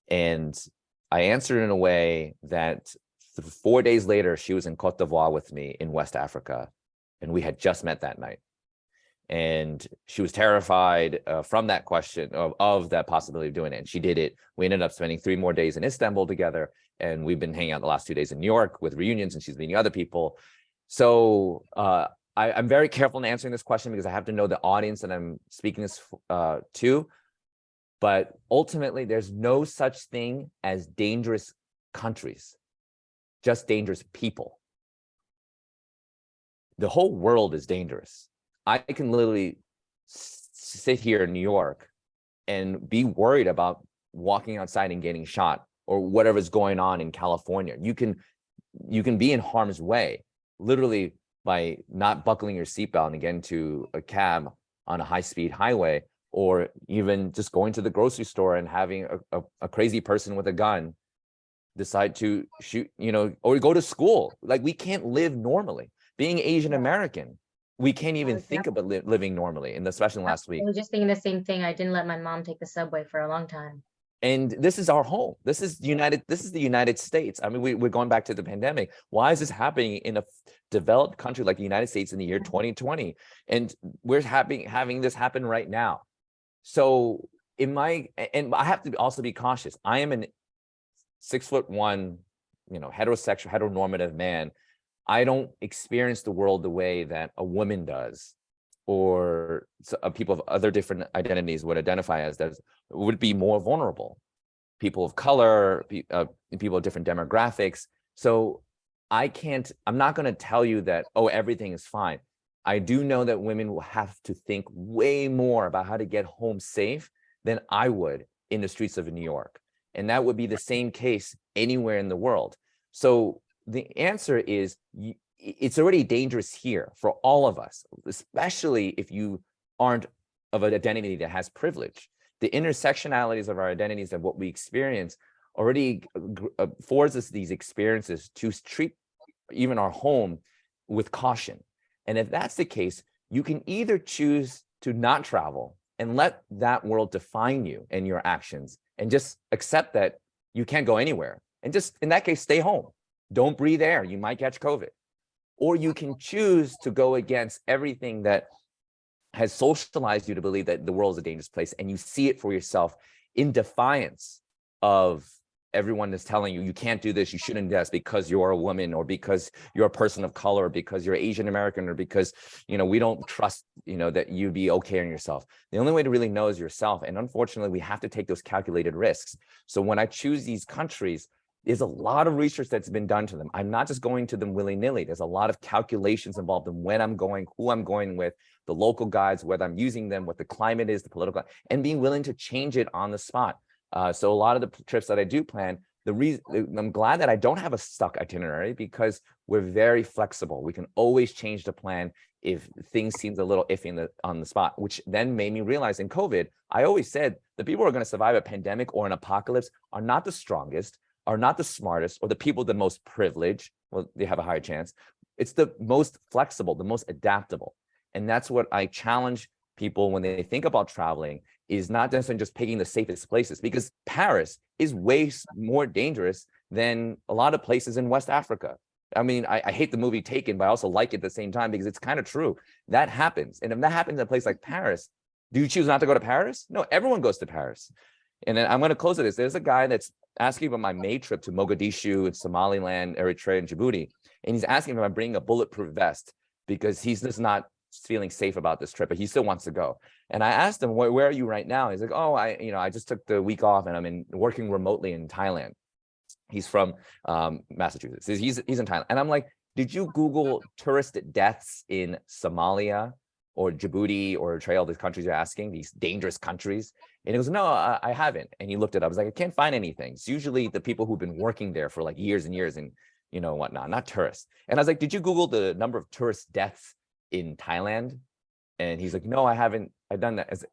And I answered in a way that 4 days later, she was in Cote d'Ivoire with me in West Africa, and we had just met that night. And she was terrified from that question of that possibility of doing it. And she did it. We ended up spending 3 more days in Istanbul together, and we've been hanging out the last 2 days in New York with reunions, and she's meeting other people. So I'm very careful in answering this question, because I have to know the audience that I'm speaking this to. But ultimately, there's no such thing as dangerous countries, just dangerous people. The whole world is dangerous. I can literally sit here in New York and be worried about walking outside and getting shot, or whatever's going on in California. You can be in harm's way, literally, by not buckling your seatbelt and getting into a cab on a high-speed highway, or even just going to the grocery store and having a crazy person with a gun decide to shoot, or go to school. Like, we can't live normally. Being Asian American, we can't even think about living normally, and especially last week. I was just thinking the same thing. I didn't let my mom take the subway for a long time. And this is our home. This is the United States. I mean, we're going back to the pandemic. Why is this happening in a developed country like the United States in the year 2020? And we're having this happen right now. So and I have to also be cautious. I am an 6'1", heterosexual, heteronormative man. I don't experience the world the way that a woman does, or people of other different identities would identify as, that would be more vulnerable. People of color, people of different demographics. So I'm not going to tell you that, oh, everything is fine. I do know that women will have to think way more about how to get home safe than I would in the streets of New York. And that would be the same case anywhere in the world. So the answer is, it's already dangerous here for all of us, especially if you aren't of an identity that has privilege. The intersectionalities of our identities and what we experience already affords us these experiences to treat even our home with caution. And if that's the case, you can either choose to not travel and let that world define you and your actions, and just accept that you can't go anywhere, and just, in that case, stay home. Don't breathe air. You might catch COVID. Or you can choose to go against everything that has socialized you to believe that the world is a dangerous place, and you see it for yourself in defiance of everyone is telling you, you can't do this, you shouldn't do this, because you're a woman, or because you're a person of color, or because you're Asian American, or because, we don't trust, that you'd be okay on yourself. The only way to really know is yourself. And unfortunately, we have to take those calculated risks. So when I choose these countries, there's a lot of research that's been done to them. I'm not just going to them willy-nilly. There's a lot of calculations involved in when I'm going, who I'm going with, the local guides, whether I'm using them, what the climate is, the political, and being willing to change it on the spot. So a lot of the trips that I do plan, I'm glad that I don't have a stuck itinerary, because we're very flexible. We can always change the plan if things seem a little iffy on the spot, which then made me realize in COVID, I always said the people who are going to survive a pandemic or an apocalypse are not the strongest, are not the smartest, or the people the most privileged. Well, they have a higher chance. It's the most flexible, the most adaptable. And that's what I challenge people when they think about traveling, is not necessarily just picking the safest places, because Paris is way more dangerous than a lot of places in West Africa. I mean, I hate the movie Taken, but I also like it at the same time, because it's kind of true. That happens. And if that happens in a place like Paris, do you choose not to go to Paris? No, everyone goes to Paris. And then I'm going to close with this. There's a guy that's asking about my May trip to Mogadishu and Somaliland, Eritrea, and Djibouti. And he's asking if I'm bringing a bulletproof vest, because he's just not feeling safe about this trip, but he still wants to go. And I asked him, where are you right now? He's like, oh, I just took the week off, and I'm working remotely in Thailand. He's from Massachusetts. He's in Thailand. And I'm like, did you Google tourist deaths in Somalia or Djibouti or Eritrea, all these countries you're asking, these dangerous countries? And he goes, no, I haven't. And he looked it up. I was like, I can't find anything. It's usually the people who've been working there for like years and years and, you know, whatnot, not tourists. And I was like, did you Google the number of tourist deaths in Thailand? And he's like, no, I haven't. I've done that.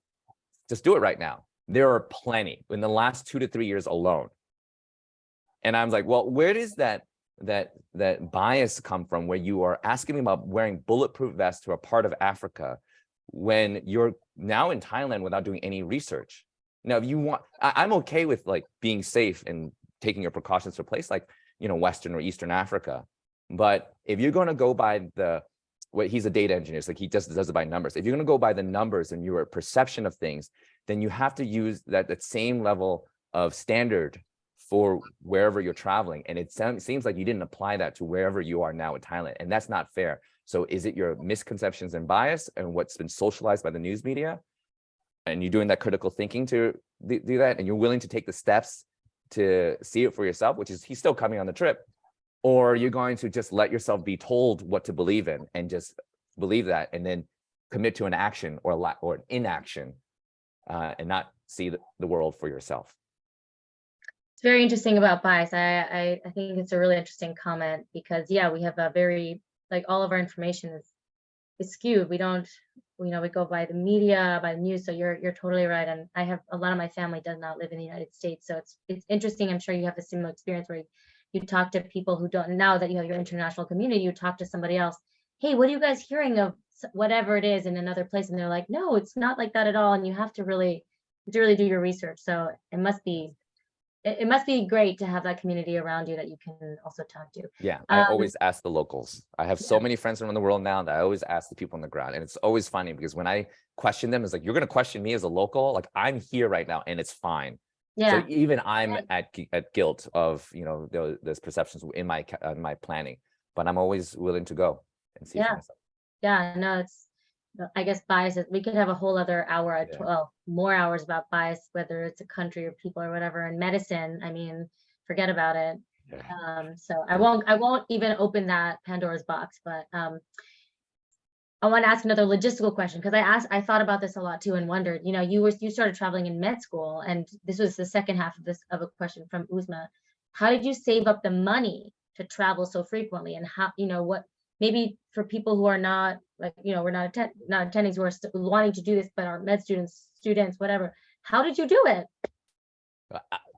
Just do it right now. There are plenty in the last 2 to 3 years alone. And I was like, well, where does that bias come from, where you are asking me about wearing bulletproof vests to a part of Africa when you're now in Thailand without doing any research? Now, if you want, I'm okay with like being safe and taking your precautions to a place like, you know, Western or Eastern Africa. But if you're going to go by he's a data engineer, so like he just does it by numbers. If you're going to go by the numbers and your perception of things, then you have to use that same level of standard for wherever you're traveling. And it seems like you didn't apply that to wherever you are now in Thailand. And that's not fair. So is it your misconceptions and bias and what's been socialized by the news media? And you're doing that critical thinking to do that, and you're willing to take the steps to see it for yourself, which is he's still coming on the trip, or you're going to just let yourself be told what to believe in and just believe that and then commit to an action or an inaction and not see the world for yourself. It's very interesting about bias. I think it's a really interesting comment because, yeah, we have a very, like, all of our information is skewed. We don't, you know, we go by the media, by the news. So you're totally right. And I have a lot of my family does not live in the United States. So it's interesting. I'm sure you have a similar experience where you talk to people who don't, now that you have your international community, you talk to somebody else. Hey, what are you guys hearing of whatever it is in another place? And they're like, no, it's not like that at all. And you have to really do your research. So it must be great to have that community around you that you can also talk to. Yeah, I always ask the locals. I have so many friends around the world now that I always ask the people on the ground. And it's always funny because when I question them, it's like, you're going to question me as a local? Like, I'm here right now and it's fine. Yeah. So even I'm at guilt of, you know, those perceptions in my planning, but I'm always willing to go and see for myself. Yeah, no, I guess bias is, we could have a whole other hour, more hours about bias, whether it's a country or people or whatever. And medicine, I mean, forget about it. Yeah. So I won't even open that Pandora's box, but I want to ask another logistical question because I thought about this a lot too and wondered, you know, you started traveling in med school, and this was the second half of a question from Uzma. How did you save up the money to travel so frequently, and how, you know, what maybe for people who are not, like, you know, we're not attendings, who are wanting to do this but are med students, whatever, how did you do it?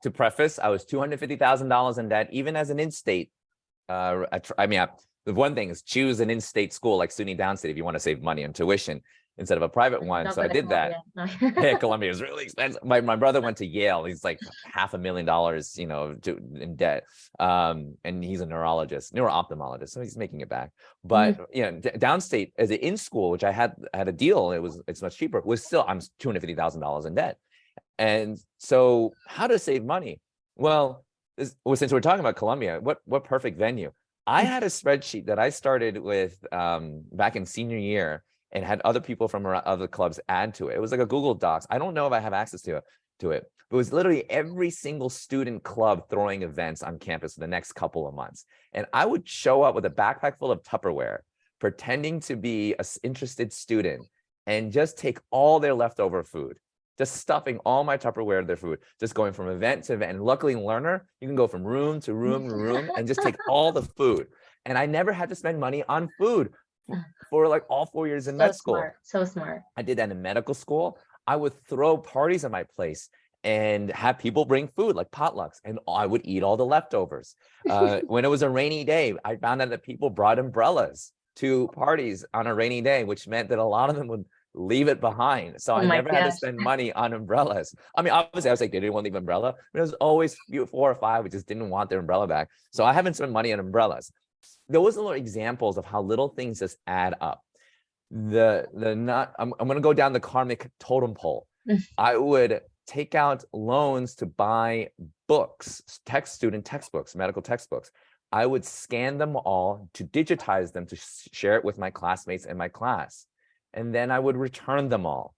To preface, I was $250,000 in debt, even as an in-state. The one thing is choose an in-state school like SUNY Downstate if you want to save money on tuition instead of a private one. So I did that. Yeah, Columbia is really expensive. My brother went to Yale. He's like $500,000, you know, in debt. And he's a neuro-ophthalmologist, so he's making it back. But you know, Downstate as an in-school, which I had a deal, it's much cheaper, was still, I'm $250,000 in debt. And so how to save money? Well, since we're talking about Columbia, what perfect venue. I had a spreadsheet that I started with back in senior year and had other people from other clubs add to it. It was like a Google Docs. I don't know if I have access to it. It was literally every single student club throwing events on campus for the next couple of months. And I would show up with a backpack full of Tupperware, pretending to be an interested student and just take all their leftover food. Just stuffing all my Tupperware to their food, just going from event to event. And luckily in Learner, you can go from room to room to room and just take all the food. And I never had to spend money on food for like all 4 years in med school. So smart. I did that in medical school. I would throw parties at my place and have people bring food like potlucks, and I would eat all the leftovers. When it was a rainy day, I found out that people brought umbrellas to parties on a rainy day, which meant that a lot of them would leave it behind. So I never had to spend money on umbrellas. I mean, obviously I was like, they didn't want to leave umbrella, but it was always 4 or 5 who just didn't want their umbrella back. So I haven't spent money on umbrellas. Those are little examples of how little things just add up. I'm going to go down the karmic totem pole. I would take out loans to buy books, student textbooks, medical textbooks. I would scan them all to digitize them to share it with my classmates in my class. And then I would return them all.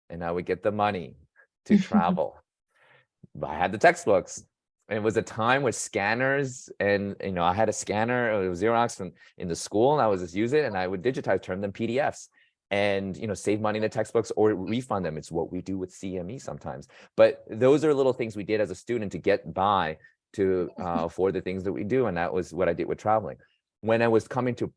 And I would get the money to travel. I had the textbooks. And it was a time with scanners. And, you know, I had a scanner, it was Xerox in the school, and I would just use it and I would digitize, turn them PDFs. and save money in the textbooks or refund them. It's what we do with CME sometimes. But those are little things we did as a student to get by, to afford the things that we do. And that was what I did with traveling. When I was coming to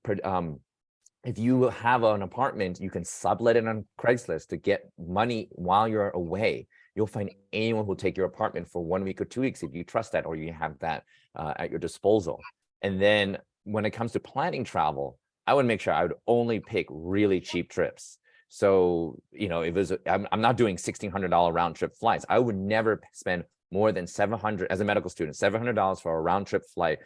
if you have an apartment, you can sublet it on Craigslist to get money while you're away. You'll find anyone who'll take your apartment for 1 week or 2 weeks if you trust that, or you have that at your disposal. And then when it comes to planning travel, I would make sure I would only pick really cheap trips. So, if it was, I'm not doing $1,600 round trip flights. I would never spend more than $700 as a medical student, $700 for a round trip flight.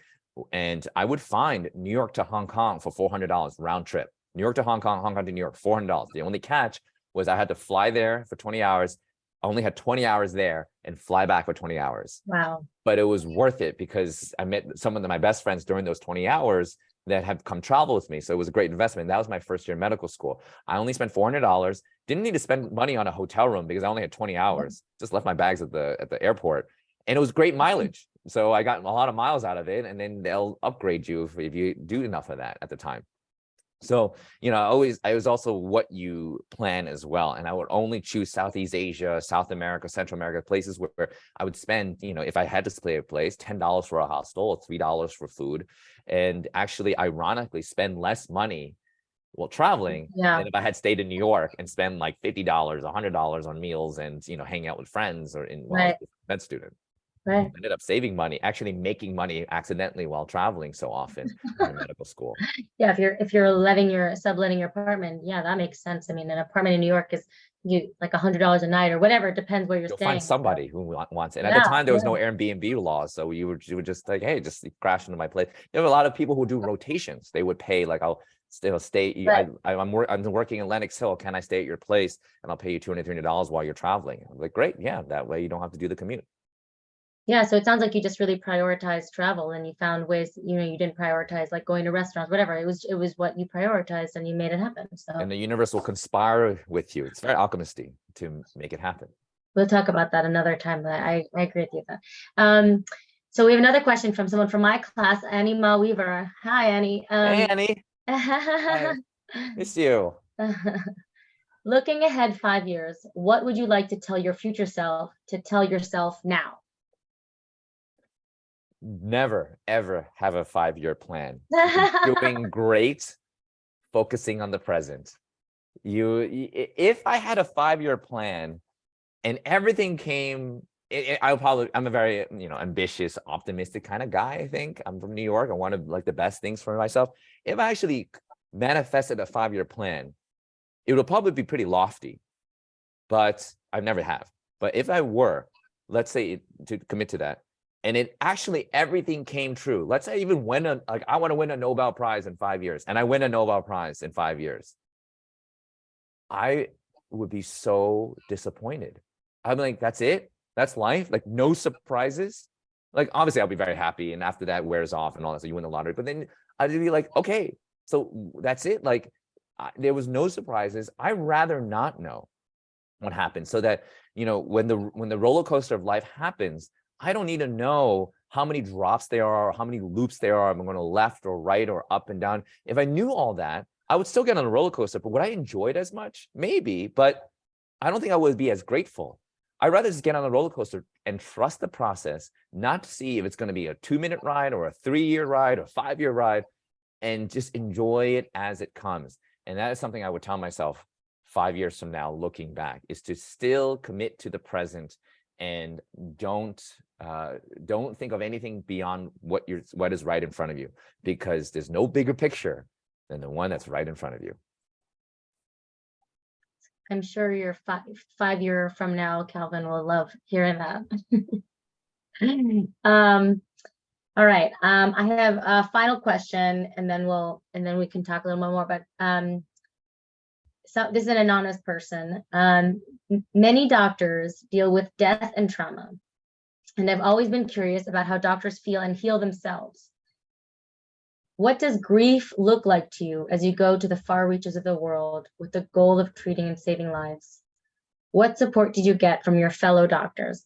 And I would find New York to Hong Kong for $400 round trip. New York to Hong Kong, Hong Kong to New York, $400. The only catch was I had to fly there for 20 hours. I only had 20 hours there and fly back for 20 hours. Wow. But it was worth it because I met some of my best friends during those 20 hours that have come travel with me. So it was a great investment. That was my first year in medical school. I only spent $400. Didn't need to spend money on a hotel room because I only had 20 hours. Just left my bags at the airport. And it was great mileage. So I got a lot of miles out of it, and then they'll upgrade you if you do enough of that at the time. So, I was also what you plan as well. And I would only choose Southeast Asia, South America, Central America, places where I would spend, if I had to stay a place, $10 for a hostel or $3 for food. And actually, ironically, spend less money while traveling than if I had stayed in New York and spend like $50, $100 on meals and, hanging out with friends or while I was a med student. Right. I ended up saving money, actually making money accidentally while traveling so often in medical school. Yeah, if you're subletting your apartment, yeah, that makes sense. I mean, an apartment in New York is like $100 a night or whatever. It depends where you're You'll staying. Find somebody who wants it. And at the time, there was no Airbnb laws, so you would just like, hey, just crash into my place. There were a lot of people who do rotations. They would pay like, I'll stay. Right. I'm working in Lenox Hill. Can I stay at your place? And I'll pay you $200, $300 while you're traveling. I'm like, great, yeah. That way you don't have to do the commute. Yeah, so it sounds like you just really prioritized travel, and you found ways, you didn't prioritize like going to restaurants, whatever. It was what you prioritized, and you made it happen. So, and the universe will conspire with you. It's very alchemistic to make it happen. We'll talk about that another time, but I agree with you with that. So we have another question from someone from my class, Annie Ma Weaver. Hi, Annie. Hey, Annie. Hi. Miss you. Looking ahead 5 years, what would you like to tell your future self to tell yourself now? Never, ever have a 5-year plan. Doing great, focusing on the present. If I had a 5-year plan and everything came, I'm a very, ambitious, optimistic kind of guy. I think I'm from New York. I want like the best things for myself. If I actually manifested a 5-year plan, it would probably be pretty lofty, but I never have. But if I were, let's say to commit to that, and it actually, everything came true. Let's say I even I want to win a Nobel Prize in 5 years, and I win a Nobel Prize in 5 years. I would be so disappointed. I'm like, that's it? That's life? Like no surprises? Like, obviously I'll be very happy. And after that wears off and all that, so you win the lottery. But then I'd be like, okay, so that's it. Like there was no surprises. I'd rather not know what happens, so that, when the roller coaster of life happens, I don't need to know how many drops there are, or how many loops there are. I'm going to left or right or up and down. If I knew all that, I would still get on a roller coaster, but would I enjoy it as much? Maybe, but I don't think I would be as grateful. I'd rather just get on a roller coaster and trust the process, not see if it's going to be a 2-minute ride or a 3-year ride or 5-year ride, and just enjoy it as it comes. And that is something I would tell myself 5 years from now, looking back, is to still commit to the present and don't think of anything beyond what is right in front of you, because there's no bigger picture than the one that's right in front of you. I'm sure your 5 year from now, Calvin will love hearing that. All right. I have a final question, and then we can talk a little more about. So this is an anonymous person. Many doctors deal with death and trauma, and I've always been curious about how doctors feel and heal themselves. What does grief look like to you as you go to the far reaches of the world with the goal of treating and saving lives? What support did you get from your fellow doctors?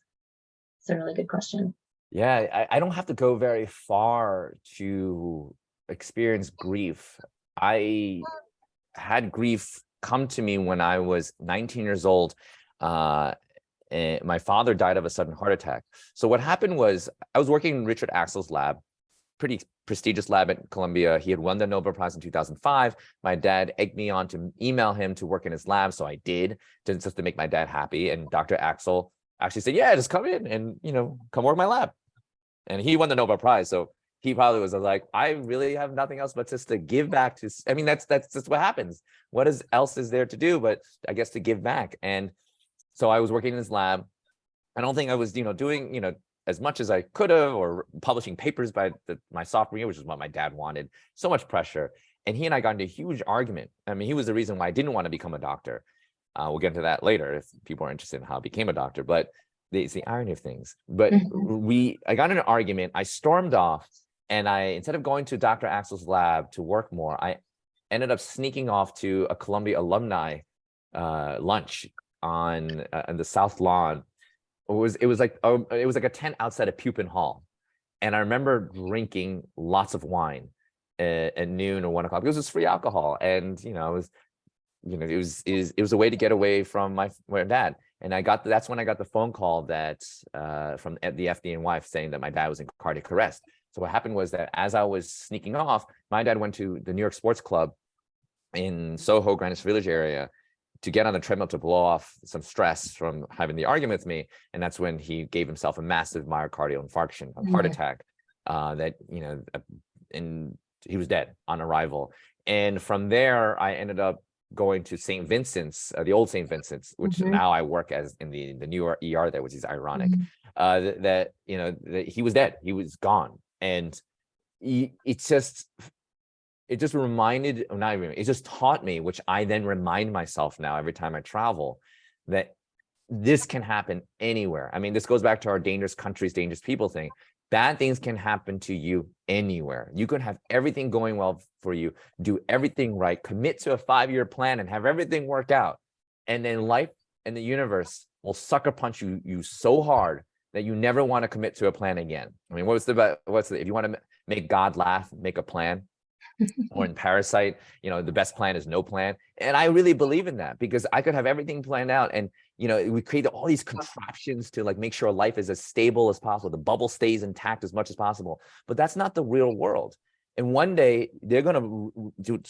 It's a really good question. Yeah, I don't have to go very far to experience grief. I had grief come to me when I was 19 years old. And my father died of a sudden heart attack. So what happened was I was working in Richard Axel's lab, pretty prestigious lab at Columbia. He had won the Nobel Prize in 2005. My dad egged me on to email him to work in his lab. So I did, just to make my dad happy. And Dr. Axel actually said, yeah, just come in and, come work in my lab. And he won the Nobel Prize. So he probably was like, I really have nothing else but just to give back to, I mean, that's what happens. What else is there to do, but I guess to give back. And so I was working in his lab. I don't think I was, doing, as much as I could have, or publishing papers by my sophomore year, which is what my dad wanted. So much pressure. And he and I got into a huge argument. I mean, he was the reason why I didn't want to become a doctor. We'll get into that later if people are interested in how I became a doctor, but it's the irony of things. But I got in an argument, I stormed off, and instead of going to Dr. Axel's lab to work more, I ended up sneaking off to a Columbia alumni lunch on the South Lawn. It was like a tent outside of Pupin Hall, and I remember drinking lots of wine at noon or 1 o'clock because it was free alcohol, and it was a way to get away from my dad. And that's when I got the phone call that from the FDNY saying that my dad was in cardiac arrest. So what happened was that as I was sneaking off, my dad went to the New York Sports Club in Soho, Greenwich Village area to get on the treadmill to blow off some stress from having the argument with me. And that's when he gave himself a massive myocardial infarction, a heart attack, and he was dead on arrival. And from there, I ended up going to St. Vincent's, the old St. Vincent's, which now I work as in the newer ER there, which is ironic, that he was dead, he was gone. And it just reminded, it just taught me, which I then remind myself now every time I travel, that this can happen anywhere. I mean, this goes back to our dangerous countries, dangerous people thing. Bad things can happen to you anywhere. You can have everything going well for you, do everything right, commit to a 5-year plan and have everything work out. And then life and the universe will sucker punch you so hard that you never want to commit to a plan again. I mean, if you want to make God laugh, make a plan. Or in Parasite, the best plan is no plan. And I really believe in that, because I could have everything planned out, and we create all these contraptions to make sure life is as stable as possible, the bubble stays intact as much as possible. But that's not the real world. And one day they're going to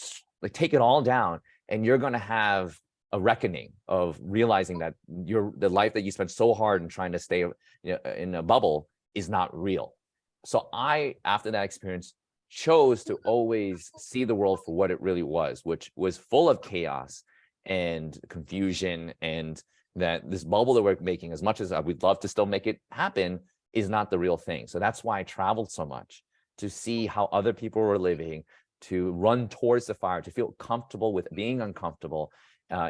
take it all down, and you're going to have a reckoning of realizing that the life that you spent so hard in trying to stay in a bubble is not real. So after that experience, chose to always see the world for what it really was, which was full of chaos and confusion, and that this bubble that we're making, as much as we'd love to still make it happen, is not the real thing. So that's why I traveled so much, to see how other people were living, to run towards the fire, to feel comfortable with being uncomfortable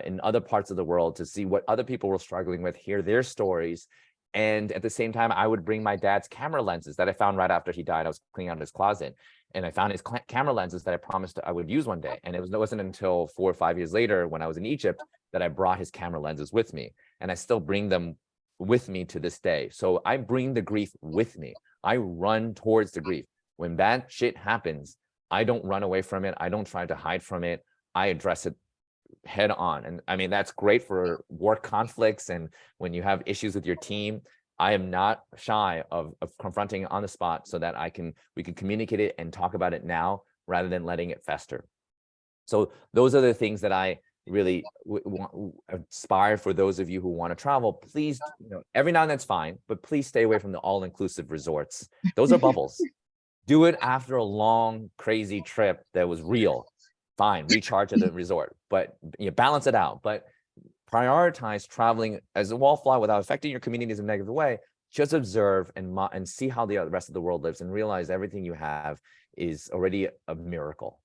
in other parts of the world, to see what other people were struggling with, hear their stories. And at the same time, I would bring my dad's camera lenses that I found right after he died. I was cleaning out his closet, and I found his camera lenses that I promised I would use one day. And it wasn't until 4 or 5 years later, when I was in Egypt, that I brought his camera lenses with me. And I still bring them with me to this day. So I bring the grief with me. I run towards the grief. When bad shit happens, I don't run away from it. I don't try to hide from it. I address it head on. And I mean, that's great for work conflicts. And when you have issues with your team, I am not shy of confronting on the spot, so that we can communicate it and talk about it now, rather than letting it fester. So those are the things that I really aspire for those of you who want to travel. Please, every now and then's fine, but please stay away from the all-inclusive resorts. Those are bubbles. Do it after a long, crazy trip that was real. Fine, recharge at the resort, but balance it out. But prioritize traveling as a wallflower without affecting your communities in a negative way. Just observe and see how the rest of the world lives, and realize everything you have is already a miracle.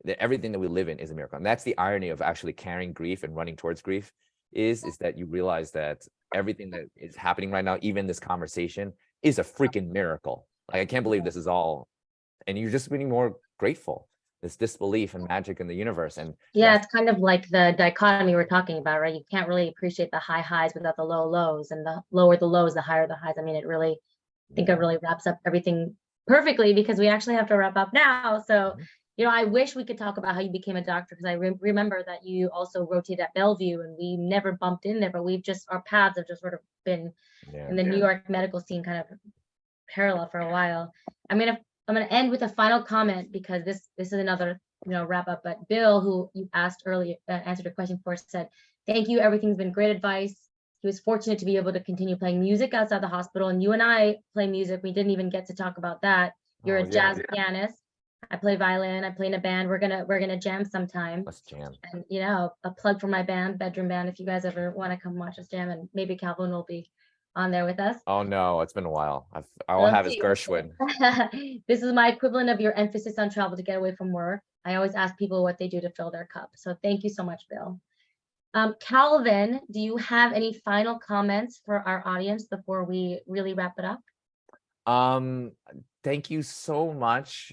That everything that we live in is a miracle. And that's the irony of actually carrying grief and running towards grief, is that you realize that everything that is happening right now, even this conversation, is a freaking miracle. I can't believe this is all, and you're just being more grateful. This disbelief and magic in the universe. And yeah, it's kind of like the dichotomy we're talking about, right? You can't really appreciate the high highs without the low lows, and the lower the lows, the higher the highs. I mean, I think it really wraps up everything perfectly, because we actually have to wrap up now. So I wish we could talk about how you became a doctor, because I remember that you also rotated at Bellevue and we never bumped in there, but our paths have just sort of been in the New York medical scene kind of parallel for a while. I'm gonna end with a final comment, because this is another wrap up. But Bill, who you asked earlier, answered a question for, said, "Thank you. Everything's been great advice." He was fortunate to be able to continue playing music outside the hospital, and you and I play music. We didn't even get to talk about that. You're a jazz pianist. I play violin. I play in a band. We're gonna jam sometime. Let's jam. And a plug for my band, Bedroom Band. If you guys ever want to come watch us jam, and maybe Calvin will be on there with us. Oh no, it's been a while. All I have is Gershwin. This is my equivalent of your emphasis on travel to get away from work. I always ask people what they do to fill their cup. So thank you so much, Bill. Calvin, do you have any final comments for our audience before we really wrap it up? Thank you so much,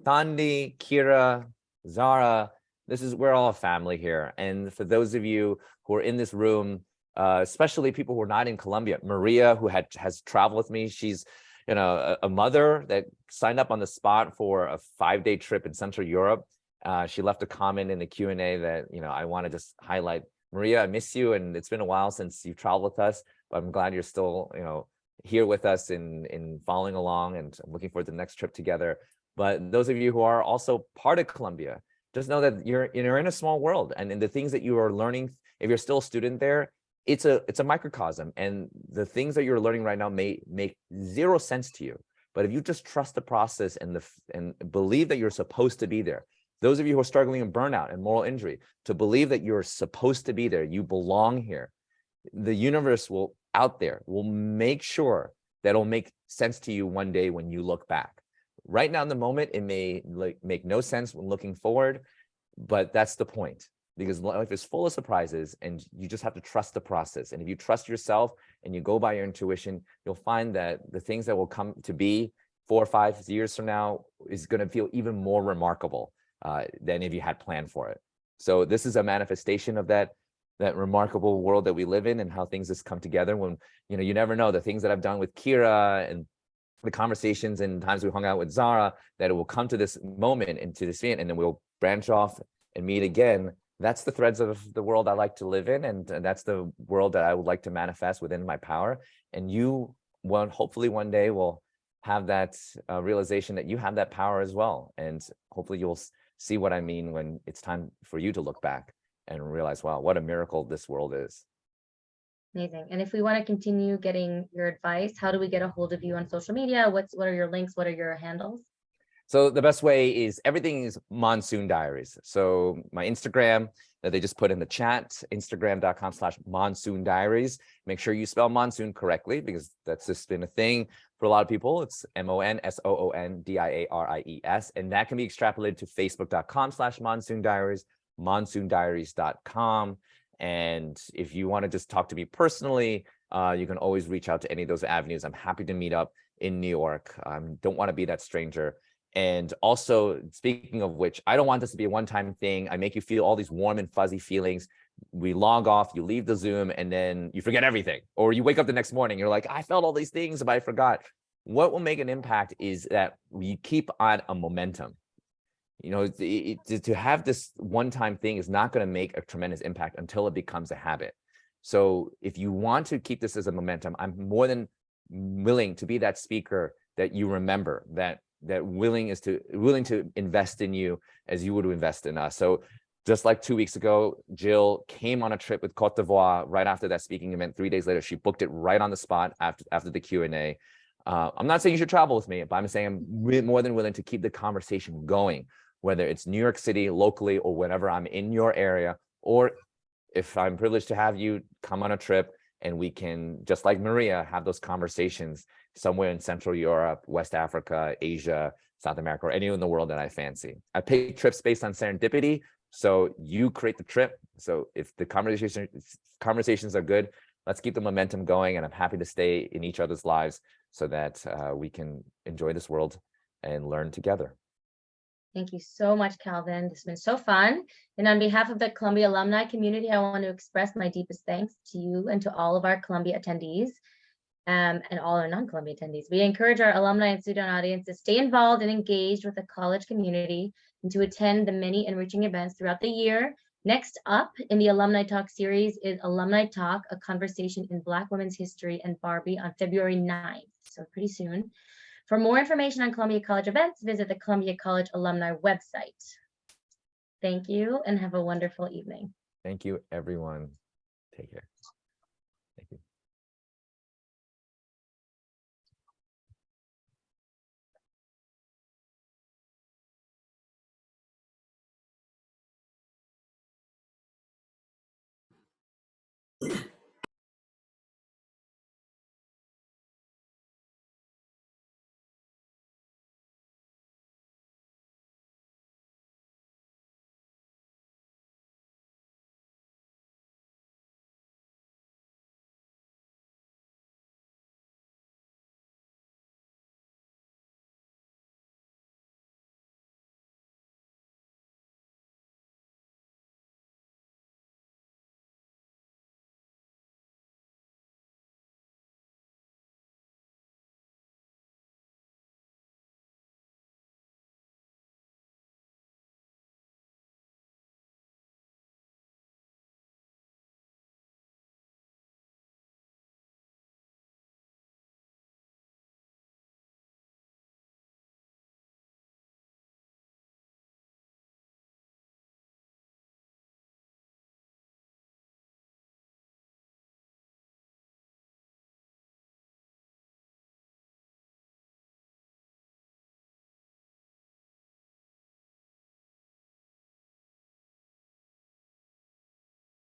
Thandi, Kira, Zahrah. We're all a family here. And for those of you who are in this room, especially people who are not in Colombia, Maria, who has traveled with me, she's a mother that signed up on the spot for a 5-day trip in Central Europe. She left a comment in the Q&A that I want to just highlight. Maria, I miss you, and it's been a while since you've traveled with us, but I'm glad you're still here with us in following along, and I'm looking forward to the next trip together. But those of you who are also part of Colombia, just know that you're in a small world, and in the things that you are learning, if you're still a student there, it's a microcosm, and the things that you're learning right now may make zero sense to you. But if you just trust the process and believe that you're supposed to be there, those of you who are struggling in burnout and moral injury, to believe that you're supposed to be there, you belong here, the universe will make sure that it'll make sense to you one day when you look back. Right now in the moment, it may make no sense when looking forward, but that's the point. Because life is full of surprises, and you just have to trust the process. And if you trust yourself and you go by your intuition, you'll find that the things that will come to be 4 or 5 years from now is going to feel even more remarkable than if you had planned for it. So this is a manifestation of that remarkable world that we live in, and how things just come together. When you never know, the things that I've done with Kira and the conversations and times we hung out with Zahrah, that it will come to this moment and to this event, and then we'll branch off and meet again. That's the threads of the world I like to live in, and that's the world that I would like to manifest within my power. And you, hopefully one day, will have that realization that you have that power as well. And hopefully you'll see what I mean when it's time for you to look back and realize, wow, what a miracle this world is. Amazing. And if we want to continue getting your advice, how do we get a hold of you on social media? What are your links? What are your handles? So the best way is everything is Monsoon Diaries. So my Instagram that they just put in the chat, Instagram.com/Monsoon Diaries. Make sure you spell monsoon correctly, because that's just been a thing for a lot of people. It's MONSOONDIARIES. And that can be extrapolated to Facebook.com/Monsoon Diaries, monsoondiaries.com. And if you want to just talk to me personally, you can always reach out to any of those avenues. I'm happy to meet up in New York. Don't want to be that stranger. And also, speaking of which, I don't want this to be a one-time thing. I make you feel all these warm and fuzzy feelings. We log off, you leave the Zoom, and then you forget everything. Or you wake up the next morning, you're like, I felt all these things, but I forgot. What will make an impact is that we keep on a momentum. To have this one-time thing is not going to make a tremendous impact until it becomes a habit. So if you want to keep this as a momentum, I'm more than willing to be that speaker that you remember, that willing to invest in you as you would invest in us. So just like 2 weeks ago, Jill came on a trip with Côte d'Ivoire right after that speaking event. 3 days later, she booked it right on the spot after the Q&A. I'm not saying you should travel with me, but I'm saying I'm more than willing to keep the conversation going, whether it's New York City, locally, or whenever I'm in your area, or if I'm privileged to have you come on a trip and we can, just like Maria, have those conversations somewhere in Central Europe, West Africa, Asia, South America, or anywhere in the world that I fancy. I pick trips based on serendipity, so you create the trip. So if the conversations are good, let's keep the momentum going, and I'm happy to stay in each other's lives so that we can enjoy this world and learn together. Thank you so much, Calvin. This has been so fun. And on behalf of the Columbia alumni community, I want to express my deepest thanks to you and to all of our Columbia attendees. and all our non-Columbia attendees. We encourage our alumni and student audience to stay involved and engaged with the college community and to attend the many enriching events throughout the year. Next up in the Alumni Talk series is Alumni Talk, a conversation in Black women's history and Barbie on February 9th, so pretty soon. For more information on Columbia College events, visit the Columbia College alumni website. Thank you and have a wonderful evening. Thank you, everyone. Take care.